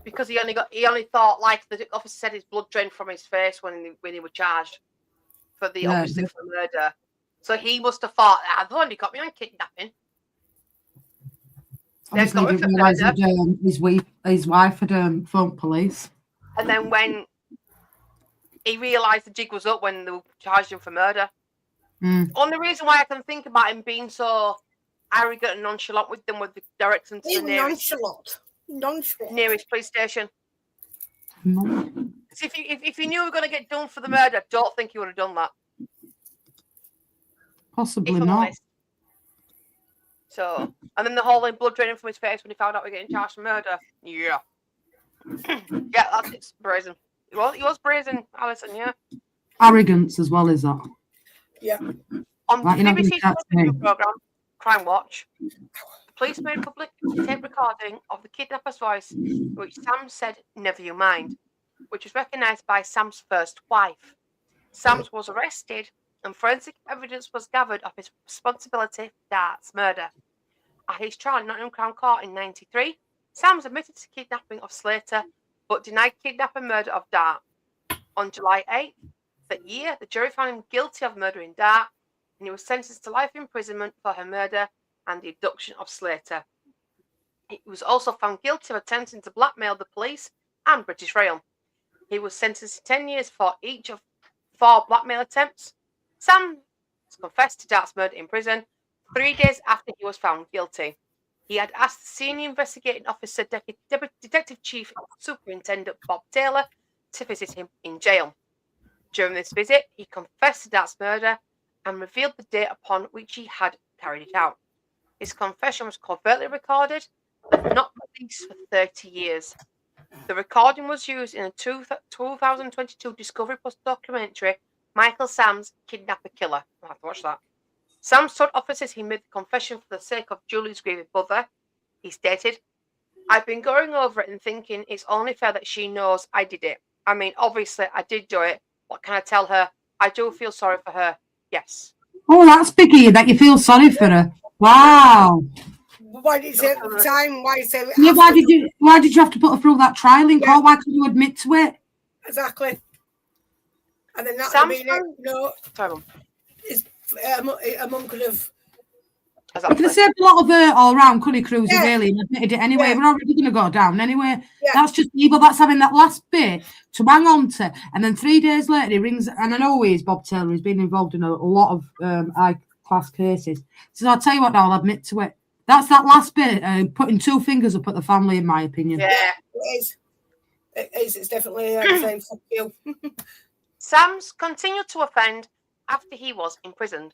because he only thought, like the officer said, his blood drained from his face when he was charged for the obviously for murder. So he must have thought, they've only got me on kidnapping. Obviously, he didn't realise that his wife had phoned police. And then when he realised the jig was up when they charged him for murder. Only reason why I can think about him being so arrogant and nonchalant with them with the direction to the nearest police station. If he knew he were going to get done for the murder, I don't think he would have done that. Possibly not. Honest. So, and then the whole blood draining from his face when he found out we were getting charged for murder. Yeah. Yeah, that's brazen. He was brazen, Alison, yeah. Arrogance as well as that. Yeah. On the BBC television programme, Crime Watch, the police made public tape recording of the kidnapper's voice, which Sam said, "Never you mind," which was recognised by Sam's first wife. Sams was arrested and forensic evidence was gathered of his responsibility for Dart's murder. At his trial in Nottingham Crown Court in 1993, Sams admitted to kidnapping of Slater, but denied kidnapping murder of Dart. On July 8th that year, the jury found him guilty of murdering Dart, and he was sentenced to life imprisonment for her murder and the abduction of Slater. He was also found guilty of attempting to blackmail the police and British Rail. He was sentenced to 10 years for each of 4 blackmail attempts. Sam confessed to Dart's murder in prison 3 days after he was found guilty. He had asked the senior investigating officer, Detective Chief Superintendent Bob Taylor, to visit him in jail. During this visit, he confessed to Dart's murder and revealed the date upon which he had carried it out. His confession was covertly recorded and not released for 30 years. The recording was used in a 2022 Discovery Plus documentary, Micheal Sams, Kidnapper Killer. I'll have to watch that. Sam told officers he made the confession for the sake of Julie's grieving mother. He stated, "I've been going over it and thinking it's only fair that she knows I did it. I mean, obviously I did do it. What can I tell her? I do feel sorry for her. Yes." Oh, that's big of you that you feel sorry for her. Wow. Why did you say at the time? Why did you say Yeah, why did you have to put her through that trial in court? Why couldn't you admit to it? Exactly. And then that a mum could have. You could have saved a lot of all-round, couldn't you, Cruiser, really, and admitted it anyway. We're already going to go down anyway. Yeah. That's just evil. That's having that last bit to hang on to. And then 3 days later, he rings, and I know he's Bob Taylor. He's been involved in a lot of high-class cases. So I'll tell you what now, I'll admit to it. That's that last bit, putting 2 fingers up at the family, in my opinion. Yeah, it is. It is. It's definitely the same. Fuck you. Sams continued to offend after he was imprisoned.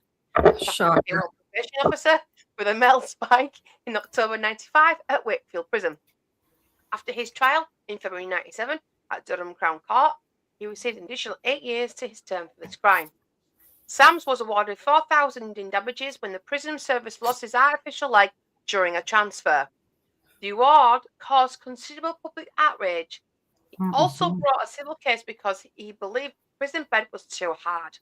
Shocking. He was a probation officer with a male spike in October 95 at Wakefield Prison. After his trial in February 97 at Durham Crown Court, he received an additional 8 years to his term for this crime. Sams was awarded $4,000 in damages when the prison service lost his artificial leg during a transfer. The award caused considerable public outrage. He also brought a civil case because he believed the prison bed was too hard.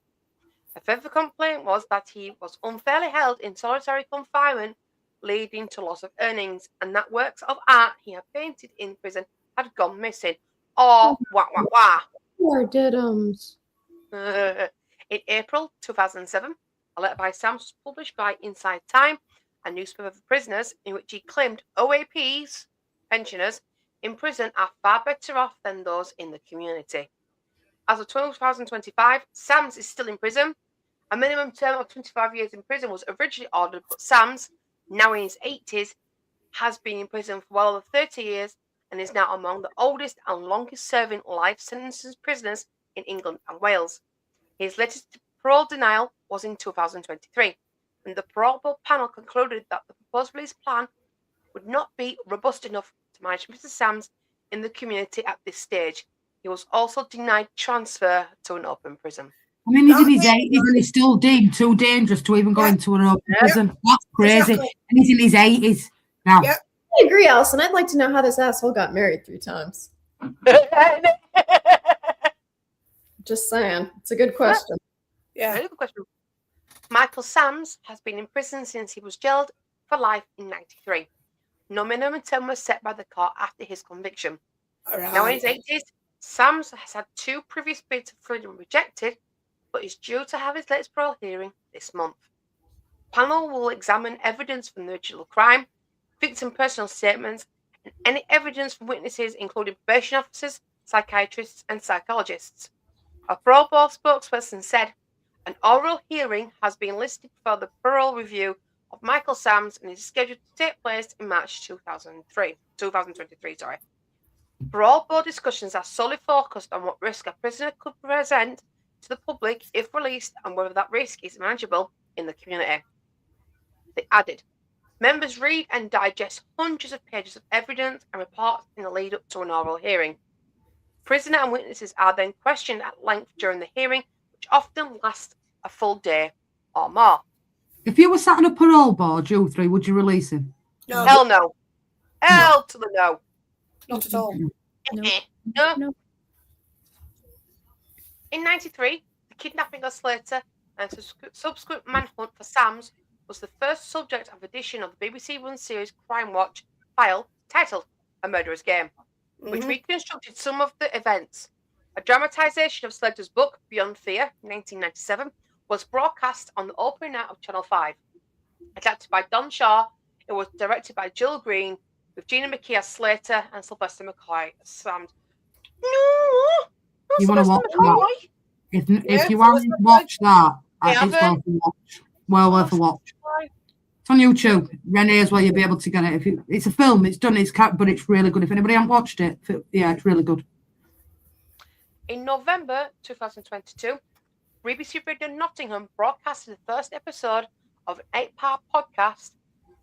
A further complaint was that he was unfairly held in solitary confinement, leading to loss of earnings, and that works of art he had painted in prison had gone missing. Or Poor diddums. In April 2007, a letter by Sams was published by Inside Time, a newspaper for prisoners, in which he claimed OAPs, pensioners, in prison are far better off than those in the community. As of 2025, Sams is still in prison. A minimum term of 25 years in prison was originally ordered, but Sams, now in his 80s, has been in prison for well over 30 years and is now among the oldest and longest-serving life sentence prisoners in England and Wales. His latest parole denial was in 2023, and the parole board panel concluded that the proposed release plan would not be robust enough to manage Mr. Sams in the community at this stage. He was also denied transfer to an open prison. I mean, he's in his 80s and he's still deemed too dangerous to even go into an open prison. That's crazy. Exactly. And he's in his 80s now. Yep. I agree, Alison. I'd like to know how this asshole got married 3 times. Just saying. It's a good question. Yeah, very good question. Micheal Sams has been in prison since he was jailed for life in 93. No minimum term was set by the court after his conviction. Right. Now in his 80s, Sams has had 2 previous bids of freedom rejected, but is due to have his latest parole hearing this month. The panel will examine evidence from the original crime, victim personal statements, and any evidence from witnesses, including probation officers, psychiatrists, and psychologists. A parole board spokesperson said, an oral hearing has been listed for the parole review of Micheal Sams and is scheduled to take place in March 2023. Parole board discussions are solely focused on what risk a prisoner could present to the public if released and whether that risk is manageable in the community. They added, members read and digest hundreds of pages of evidence and reports in the lead up to an oral hearing. Prisoner and witnesses are then questioned at length during the hearing, which often lasts a full day or more. If you were sat on a parole board, you three, would you release him? No, Hell no. Hell to the no. not at all. No. In 93, the kidnapping of Slater and subsequent manhunt for Sams was the first subject of edition of the BBC One series Crime Watch file titled A Murderer's Game, which reconstructed some of the events. A dramatisation of Slater's book, Beyond Fear, 1997, was broadcast on the opening night of Channel 5. Adapted by Don Shaw, it was directed by Jill Green, with Gina McKee as Slater and Sylvester McCoy as Sams. No! You want to watch that? If you haven't watched that, it's worth a watch. Well worth a watch. It's on YouTube. Renee as well, you'll be able to get it. It's a film, it's done, but it's really good. If anybody hasn't watched it, yeah, it's really good. In November 2022, BBC Radio Nottingham broadcasted the first episode of an 8-part podcast,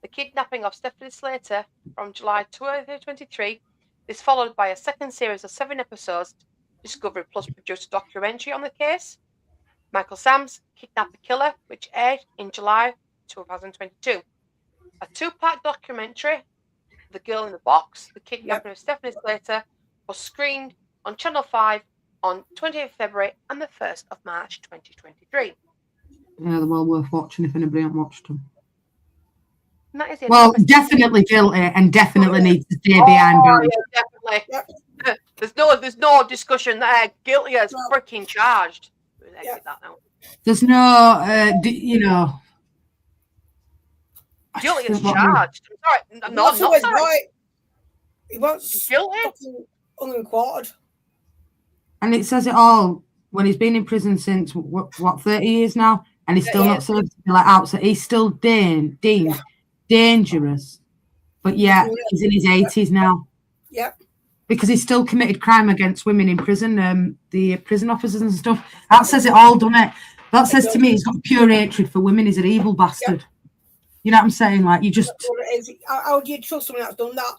The Kidnapping of Stephanie Slater, from July 2023. This followed by a second series of 7 episodes. Discovery Plus produced a documentary on the case, Micheal Sams, Kidnapper Killer, which aired in July 2022. A 2-part documentary, The Girl in the Box, The Kidnapping of Stephanie Slater, was screened on Channel 5 on 20th February and the 1st of March 2023. Yeah, they're well worth watching if anybody hasn't watched them. And that is it. Well, definitely guilty and definitely needs to stay behind bars. Yeah, definitely. There's no discussion there. Guilty as freaking charged. That now. There's no, Guilty as charged. I'm sorry. No, I'm not sorry. Right. He wants guilty. Unquartered. And it says it all when he's been in prison since, 30 years now? And he's still not served out. So he's still deemed dangerous. But yeah, he's in his 80s now. Yep. Because he's still committed crime against women in prison, the prison officers and stuff. That says it all, doesn't it? That says to me he's got pure hatred for women. He's an evil bastard. Yep. You know what I'm saying? Like, you just... How do you trust someone that's done that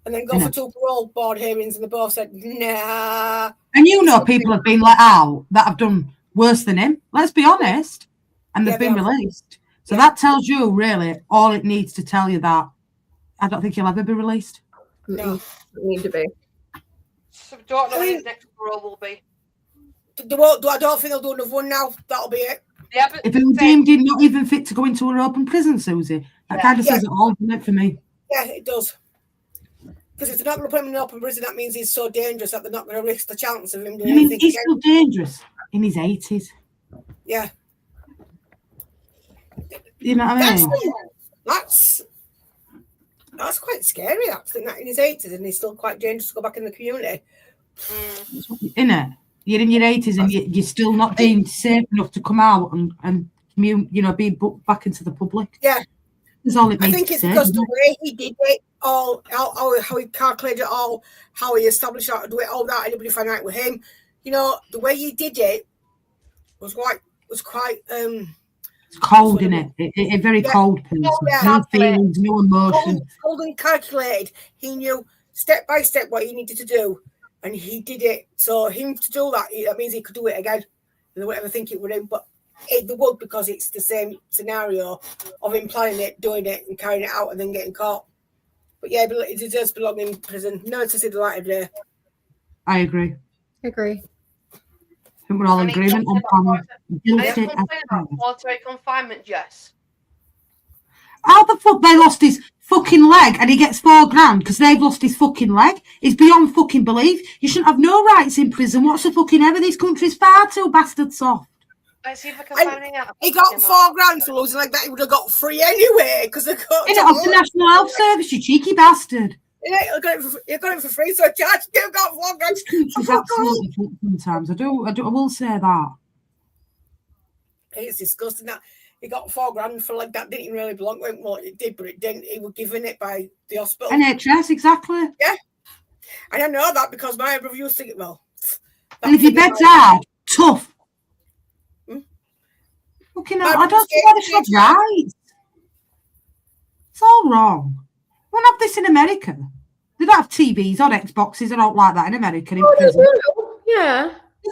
and then go for 2 parole board hearings and they both said, nah. And people have been let out that have done worse than him. Let's be honest. And they've been released. So that tells you, really, all it needs to tell you that I don't think he'll ever be released. No. Need to be. So don't know what his next parole will be. I don't think they'll do another one now. That'll be it. Yeah, but if it was deemed not even fit to go into an open prison, Susie, that kind of says it all, doesn't it, for me? Yeah, it does. Because if they're not going to put him in an open prison, that means he's so dangerous that they're not going to risk the chance of him doing anything. He's still dangerous in his 80s. Yeah. You know what I mean? That's quite scary, actually, that in his 80s and he's still quite dangerous to go back in the community. Innit? You're in your 80s and you're still not deemed safe enough to come out and be booked back into the public. Yeah. That's all it means. I think it's because the way he did it, all how he calculated it all, how he established how to do it, all that, anybody find out with him. The way he did it was quite it's cold, innit? A very cold person. No feelings, no emotion. Cold and calculated. He knew step by step what he needed to do, and he did it. So him to do that means he could do it again. And they wouldn't ever think it would him, but they would, because it's the same scenario of him planning it, doing it, and carrying it out, and then getting caught. But yeah, he deserves to belong in prison. Never to see the light of day. I agree. I agree. I think we're all in agreement on solitary confinement, yes. How the fuck they lost his fucking leg and he gets £4,000 because they've lost his fucking leg. It's beyond fucking belief. You shouldn't have no rights in prison. What's the fucking ever? This country's far too bastard soft. Let's see if I can And find out. he got £4,000 for losing like that. He would have got free anyway because they got Isn't it off the National Health Service, you cheeky bastard? You got it for free, so charge. You got £4,000. It's absolutely fucked sometimes. I will say that. It's disgusting that he got £4,000 for like that. Didn't even really belong to him. Well, it did, but it didn't. He was given it by the hospital. NHS, exactly. Yeah, and I know that because my brother used to get And if your bed's hard, tough. Fucking hell, I don't see why they should have rights. It's all wrong. We don't have this in America. They don't have TVs or Xboxes or all like that in America. In prison. Yeah. Do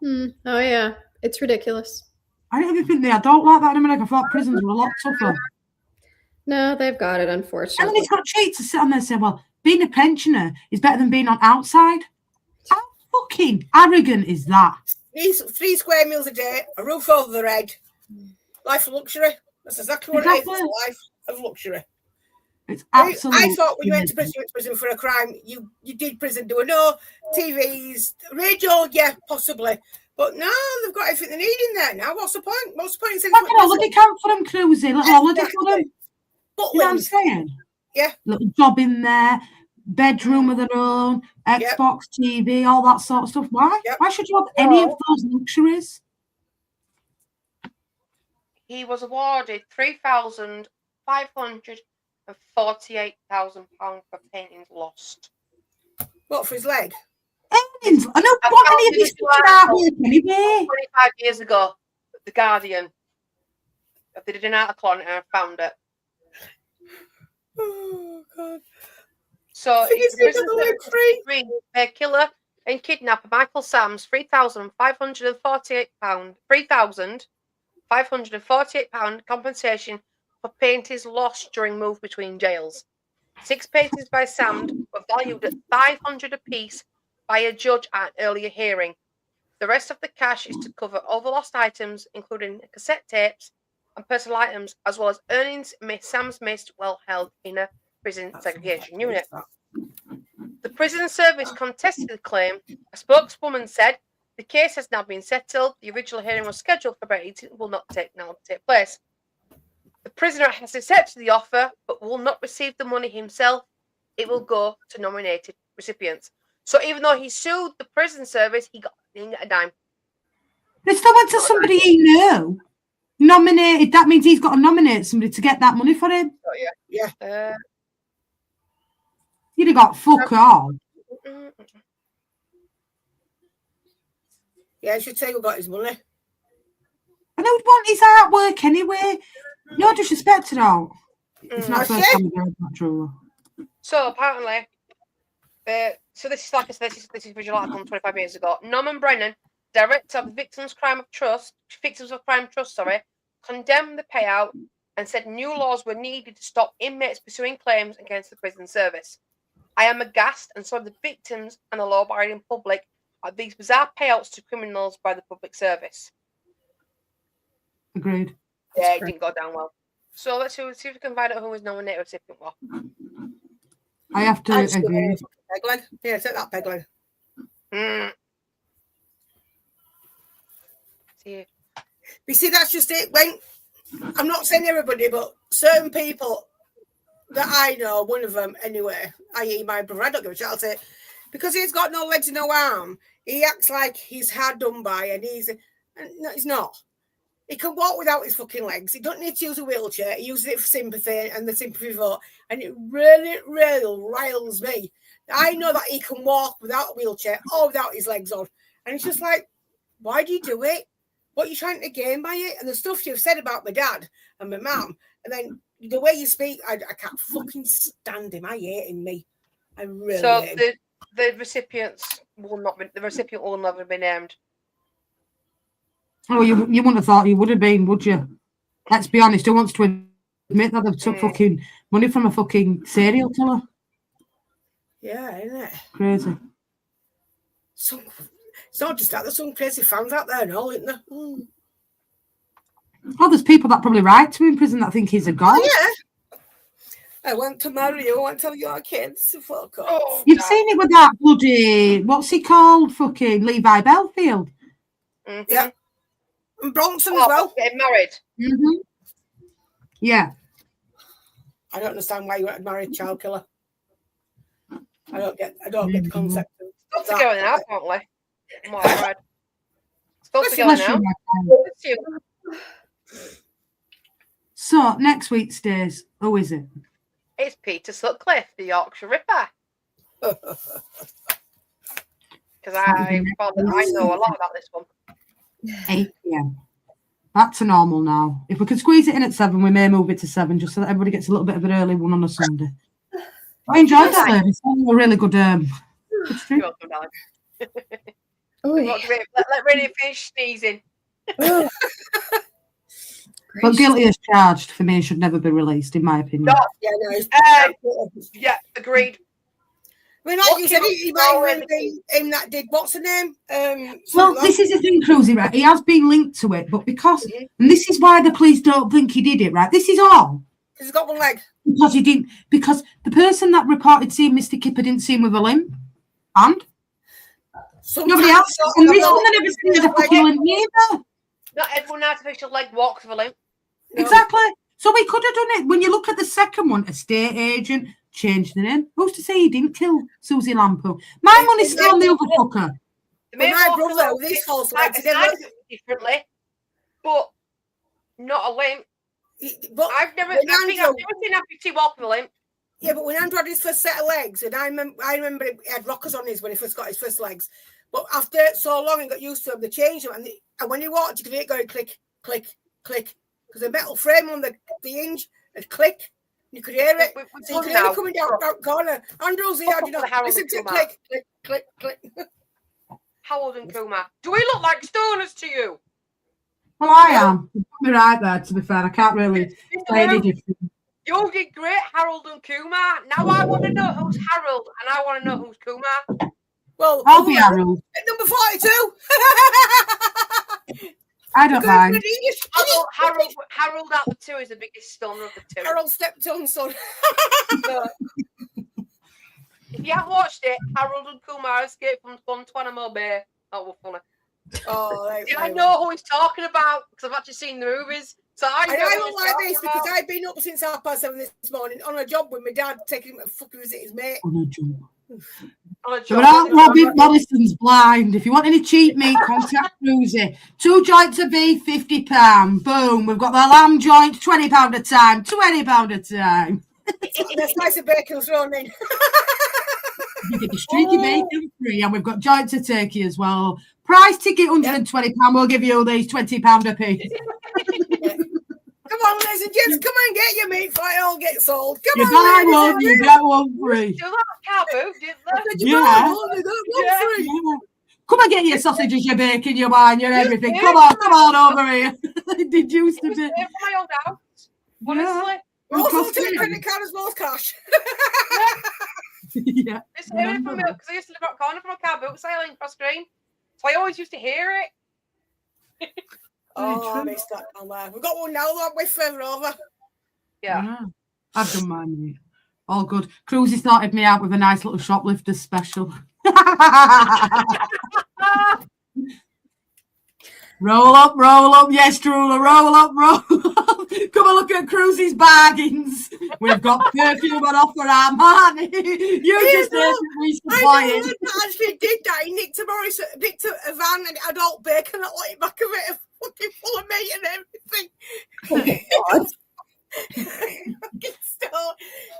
they? Oh, yeah. It's ridiculous. I don't even think they don't like that in America. I thought prisons were a lot tougher. No, they've got it, And unfortunately. then it's got cheats to sit on there and say, well, being a pensioner is better than being on outside. How fucking arrogant is that? 3 square meals a day, a roof over their head, life of luxury. That's exactly what it is. It's a life of luxury. It's absolutely. I thought when you went to prison for a crime, you did prison. There were no TVs, radio, yeah, possibly. But no, they've got everything they need in there now. What's the point? What's the point in saying like an holiday camp for them, cruising, little holiday for them. But You know what I'm saying? Yeah. Little job in there, bedroom of their own, Xbox, TV, all that sort of stuff. Why? Why should you have any of those luxuries? He was awarded £3,548,000 for paintings lost. What, for his leg? Earnings. I don't want any of this fucking artwork anyway. 25 years ago, The Guardian. They did an article on it and I found it. Oh, God. So, He's free. Killer and kidnapper Micheal Sams, £3,548 compensation for paintings lost during move between jails. 6 paintings by Sams were valued at $500 apiece by a judge at an earlier hearing. The rest of the cash is to cover other lost items, including cassette tapes and personal items, as well as earnings Sams missed while held in a prison segregation unit. The prison service contested the claim. A spokeswoman said the case has now been settled. The original hearing was scheduled for about 18. Will not take place. The prisoner has accepted the offer, but will not receive the money himself. It will go to nominated recipients. So even though he sued the prison service, he didn't get a dime. They still went to somebody he knew, nominated. That means he's got to nominate somebody to get that money for him. Oh, yeah. You'd have got fuck all. Yeah, I should say who got his money. I don't want his artwork anyway. No disrespect at all. It's not the first time I've heard that, truly. So apparently, so this is like I said, this is visual article 25 years ago. Norman Brennan, director of the Victims of Crime Trust, condemned the payout and said new laws were needed to stop inmates pursuing claims against the prison service. I am aghast, and so are the victims and the law-abiding public, at these bizarre payouts to criminals by the public service. Agreed. Yeah, it didn't go down well. So let's see if we can find out who was nominated recipient was. I have to agree. Peg leg. Yeah, take that peg leg. See. You see, that's just it. When I'm not saying everybody, but certain people that I know, one of them anyway, i.e. my brother, I don't give a shit, I'll say, because he's got no legs and no arm, he acts like he's hard done by, and no, he's not. He can walk without his fucking legs. He don't need to use a wheelchair. He uses it for sympathy and the sympathy vote. And it really, really riles me. I know that he can walk without a wheelchair or without his legs on. And it's just like, why do you do it? What are you trying to gain by it? And the stuff you've said about my dad and my mum, and then the way you speak, I can't fucking stand him. I hate him, me. I really hate him. The recipients will not be, the recipient will never be named. Oh, you wouldn't have thought he would have been, would you? Let's be honest. Who wants to admit that they've took fucking money from a fucking serial killer? Yeah, isn't it? Crazy. It's not just that. There's some crazy fans out there and all, isn't there? Oh, there's people that probably write to him in prison that think he's a god. Oh, yeah. I want to marry you. I want to tell your kids to fuck off. Oh, You've God. seen it with that bloody, what's he called? Fucking Levi Belfield. Mhm. Yeah. And Bronson Oh, as well. getting married. Mm-hmm. Yeah. I don't understand why you want to marry a child killer. I don't get the concept of Still that. together now, apparently. From what I read. Still Listen, together Bless now. you, my friend. So, next week's days, who is it? It's Peter Sutcliffe, the Yorkshire Ripper. Because I know a lot about this one. 8 p.m. Back to normal now. If we could squeeze it in at 7, we may move it to 7 just so that everybody gets a little bit of an early one on a Sunday. I enjoyed that, lady. It's a really good good stream. You're welcome, darling. Let Rennie finish sneezing. But guilty as charged for me should never be released, in my opinion. No. Yeah, no. Yeah, agreed. I mean, like you said, he might even be him that did, what's the name? Well, this is the thing, Cruzy, right? He has been linked to it, but because, and this is why the police don't think he did it, right? This is all. He's got one leg. Because he didn't, because the person that reported seeing Mr. Kipper didn't see him with a limp. And? Nobody else. And this one never seen a fucking limp either. Not everyone artificial leg walks with a limp. No. Exactly. So we could have done it. When you look at the second one, estate agent, changed the name. Who's to say he didn't kill Susie Lampo? My money's still on the other fucker. My brother with his false legs, differently, but not a limp. But I've never seen Happy walk with a limp. Yeah, but when Andrew had his first set of legs, and I remember he had rockers on his when he first got his first legs. But after so long and got used to them, they changed them. And when he walked, you could hear it going click, click, click. Because the metal frame on the hinge had click. You could hear it. So you could hear it coming down that corner. Andrew's here, listen to click, click, click, click. Harold and Kumar. Do we look like stoners to you? Well, I am. You're right there, to be fair. I can't really say any different. You did great, Harold and Kumar. Now I want to know who's Harold and I want to know who's Kumar. Well, I'll be Harold. At number 42. I don't mind. Harold out of the two is the biggest stoner of the two. Harold stepson son. If you haven't watched it, Harold and Kumar escaped from Guantanamo Bay. That was funny. Oh, I know who he's talking about because I've actually seen the movies. So I don't like this because I've been up since 7:30 this morning on a job with my dad, taking him to fucking visit his mate. On a job. Robin Morrison's blind. If you want any cheap meat, contact Cruzy. 2 joints of beef, £50. Boom. We've got the lamb joint, £20 a time. £20 a time. There's slice of bacon thrown in. You get the streaky bacon free, and we've got joints of turkey as well. Price ticket £120. We'll give you all these £20 a piece. Come on, ladies and gents, come on, get your meat fight all get sold. Come you on, buy one, you get one free. Do that cow didn't they? Yeah. Free. Come and get your sausages, your bacon, your wine, your everything. Come on over here. Did you used to do? My old house. Honestly. We're also taking credit card as well as cash. Yeah. It's hearing from me because I used to live out corner from a car boot sailing cross green. So I always used to hear it. I missed that down there. We've got one now, that way further over. Yeah. I've done mine, mate. All good. Cruzy started me out with a nice little shoplifters special. Roll up, yes, Drooler, roll up. Come and look at Cruzy's bargains. We've got perfume on offer, Armani. You just heard we supply it. I actually did that. He nicked a van and adult bacon at the back of it, fucking full of meat and everything. Oh, God. He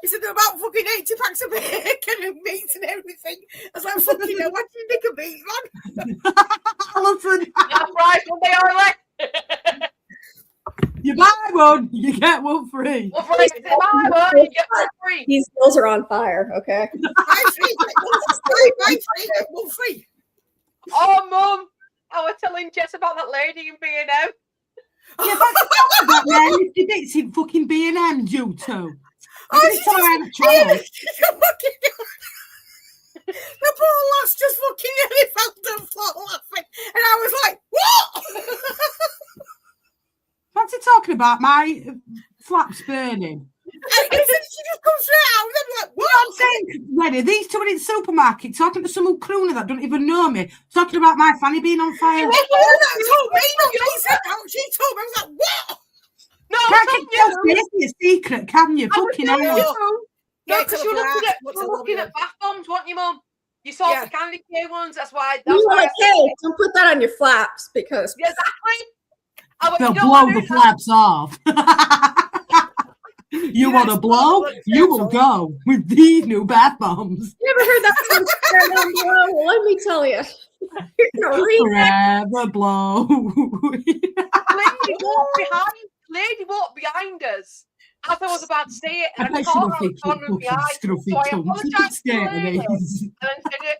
said there were about fucking 80 packs of bacon and meat and everything. I was like, fucking hell, why did you nick a meat, man? Listen. That's right, one day early. You buy one, you get one free. Buy one, you get one free. These bills are on fire, okay? Buy one free. Oh, Mum, I was telling Jess about that lady in B&M. Yeah, that man, you bits in fucking B&M, you two. The poor lass just fucking nearly fell to the floor laughing, and I was like, "What?" Fancy talking about my flaps burning. I said, she just comes saying, Rennie, these two are in the supermarket talking to some old crooner that don't even know me, talking about my fanny being on fire. She told me, she said that. She told me. I was like, what? No, Can't keep telling a secret, can you? Fucking hell. No, because you were looking at bath bombs, weren't you, Mum? You saw the candy cane ones. That's why. You were like, hey, don't put that on your flaps because exactly. They'll blow the flaps off. You want to blow? You will go with these new bath bombs. You ever heard that song? Well, let me tell you. Forever blow. Lady walked behind us as I was about to say it, I and I bet she caught don't her think on the behind. scruffy So I tongue. apologised to her, and Staring. then said it.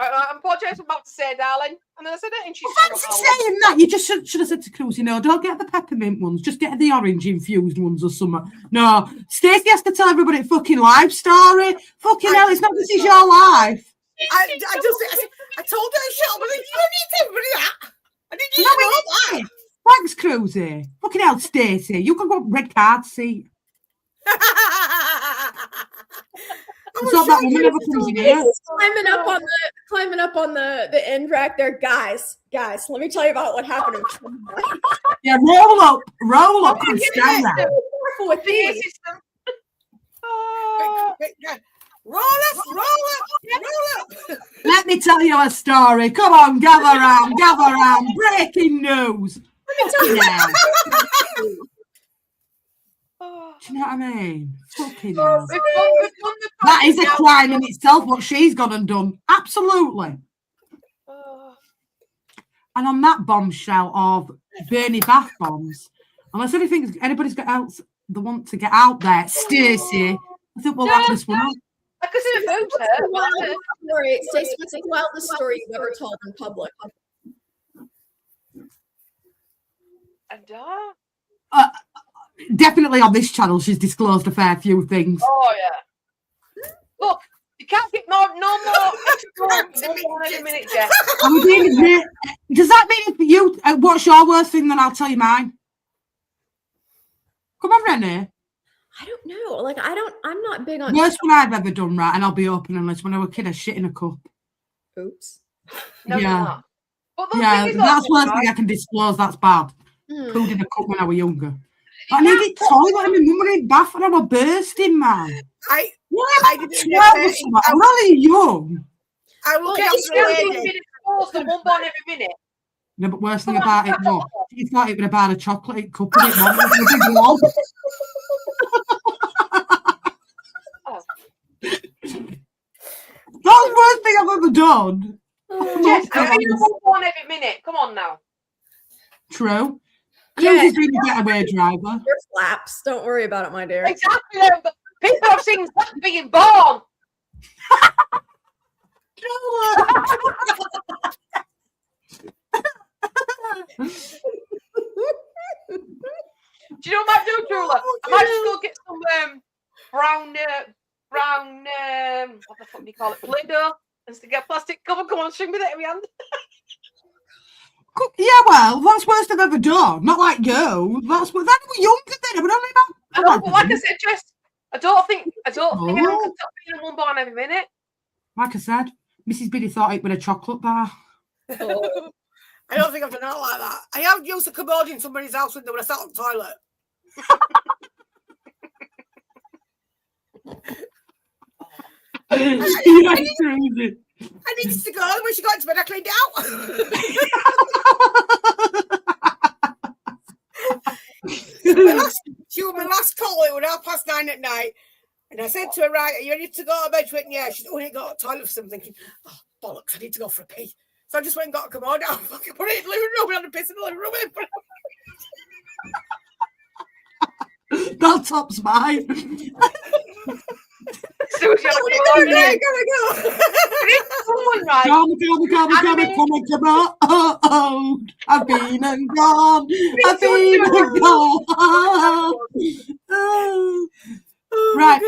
I apologise for about to say, darling, and then I said it, and she Fancy saying that. You just should have said to Cruz, don't get the peppermint ones, just get the orange infused ones or something. No, Stacey has to tell everybody a fucking life story. Fucking hell, it's not this is your life. I told her, shut up, you don't need to everybody that. I didn't know that. Thanks, Cruzy. Fucking hell, Stacey. You can go red card seat. It's not that woman ever comes in here. Climbing up on the end rack there. Guys, let me tell you about what happened. Yeah, roll up and stand there. Careful with these. Roll up. Let me tell you a story. Come on, gather round. Breaking news. Let me tell you now. Do you know what I mean? Fucking hell. That is a crime in itself, what she's gone and done. Absolutely. And on that bombshell of Bernie bath bombs, unless anybody's got else they want to get out there, Stacey, I think we'll wrap this one up. I could see the story. Stacey, what's the wildest story you've ever told in public? Definitely on this channel, she's disclosed a fair few things. Oh yeah. Look, you can't get no more in a minute, Jeff. Does that mean if you? What's your worst thing? Then I'll tell you mine. Come on, Renee. I don't know. Like I'm not big on. Worst one I've ever done, right? And I'll be open unless when I was a kid, I shit in a cup. Oops. No, yeah. That's one thing I can disclose. That's bad. Pooed in a cup when I was younger. But I needed toilet and my mum was in bath and I was bursting, man. I I'm really young. I will get the one born every minute. No, but worst thing about it was, she thought it was about a chocolate cup and it wasn't. That's the worst thing I've ever done. Yes, one born every minute. Come on now. True. Cruzy's been a getaway driver. Your flaps. Don't worry about it, my dear. Exactly. People have seen that being born. Do you know what I might do, Trula? I might just go get some brown what the fuck do you call it? Play-Doh and stick a plastic cover. Come on, string with it in my hand. Yeah, well, that's the worst I've ever done. Not like you. That was younger then. But only about. I know, but like I said, Jess, I don't think anyone can stop being one born every minute. Like I said, Mrs. Biddy thought it was a chocolate bar. Oh. I don't think I've done that like that. I have used a commode in somebody's house window when I sat on the toilet. I needed to go. When she got into bed, I cleaned it out. She was my last call. It was 9:30 at night. And I said to her, right, are you ready to go to bed? She went, yeah. She said, oh, I need to go to the toilet for something. Thinking, oh, bollocks, I need to go for a pee. So I just went and got a commode out. Fucking put it in the living room. We had a piss in the living room. That tops mine. Come on. Oh, I've been and gone. I've been and gone. Right,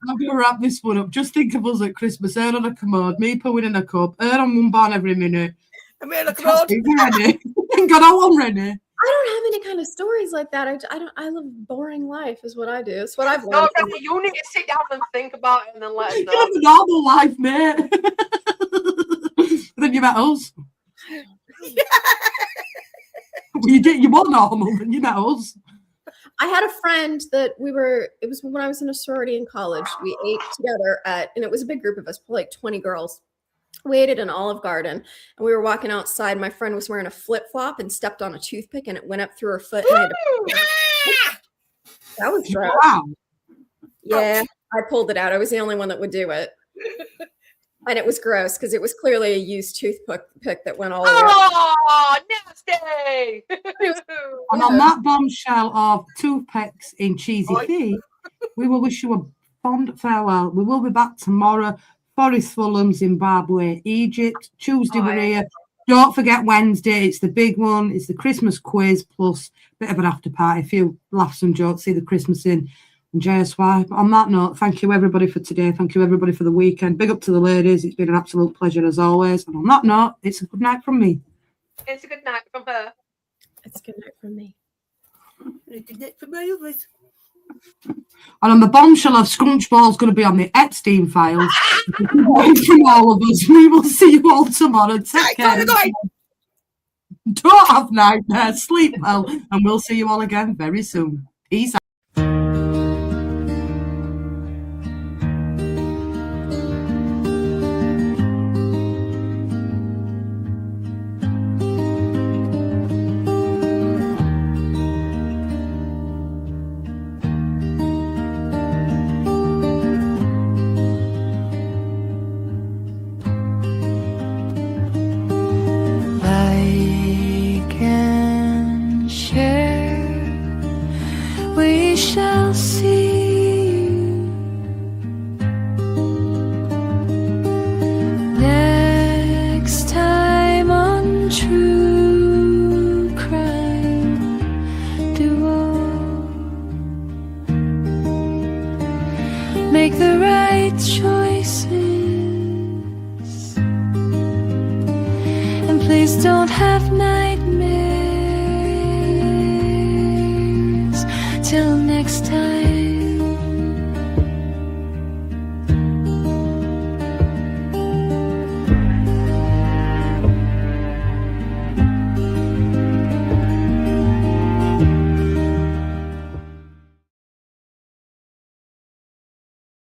I'm going to wrap this one up. Just think of us at Christmas. Her on a commode, me pooing in a cup, her on one barn every minute. I'm in a commode. Ain't got no one ready. don't have any kind of stories like that. I live a boring life is what I do. It's what I've No, learned. Stephanie, you need to sit down and think about it and then let us You know. have a normal life, mate. Then you met us. Well, you were normal, then you met us. I had a friend that it was when I was in a sorority in college. We ate together and it was a big group of us, probably like 20 girls. We ate at an Olive Garden and we were walking outside. My friend was wearing a flip-flop and stepped on a toothpick and it went up through her foot. And that was gross. Wow. Yeah, I pulled it out. I was the only one that would do it. And it was gross because it was clearly a used toothpick that went all over. Oh, nasty! And on that bombshell of toothpicks in cheesy feet, we will wish you a fond farewell. We will be back tomorrow. Forest Fulham, Zimbabwe, Egypt. Tuesday we're here. Don't forget Wednesday. It's the big one. It's the Christmas quiz plus a bit of an after party. A few laughs and jokes. See the Christmas in. And JSY. On that note, thank you everybody for today. Thank you everybody for the weekend. Big up to the ladies. It's been an absolute pleasure as always. And on that note, it's a good night from me. It's a good night from her. It's a good night from me. It's a good night from my others. And on the bombshell of Scrunchball's going to be on the Epstein files. From all of us. We will see you all tomorrow. Take care. Don't have nightmares. Sleep well. And we'll see you all again very soon. Peace out. Like and share, we shall see you next time on True Crime Duo. Make the right choices. Please don't have nightmares. Till next time.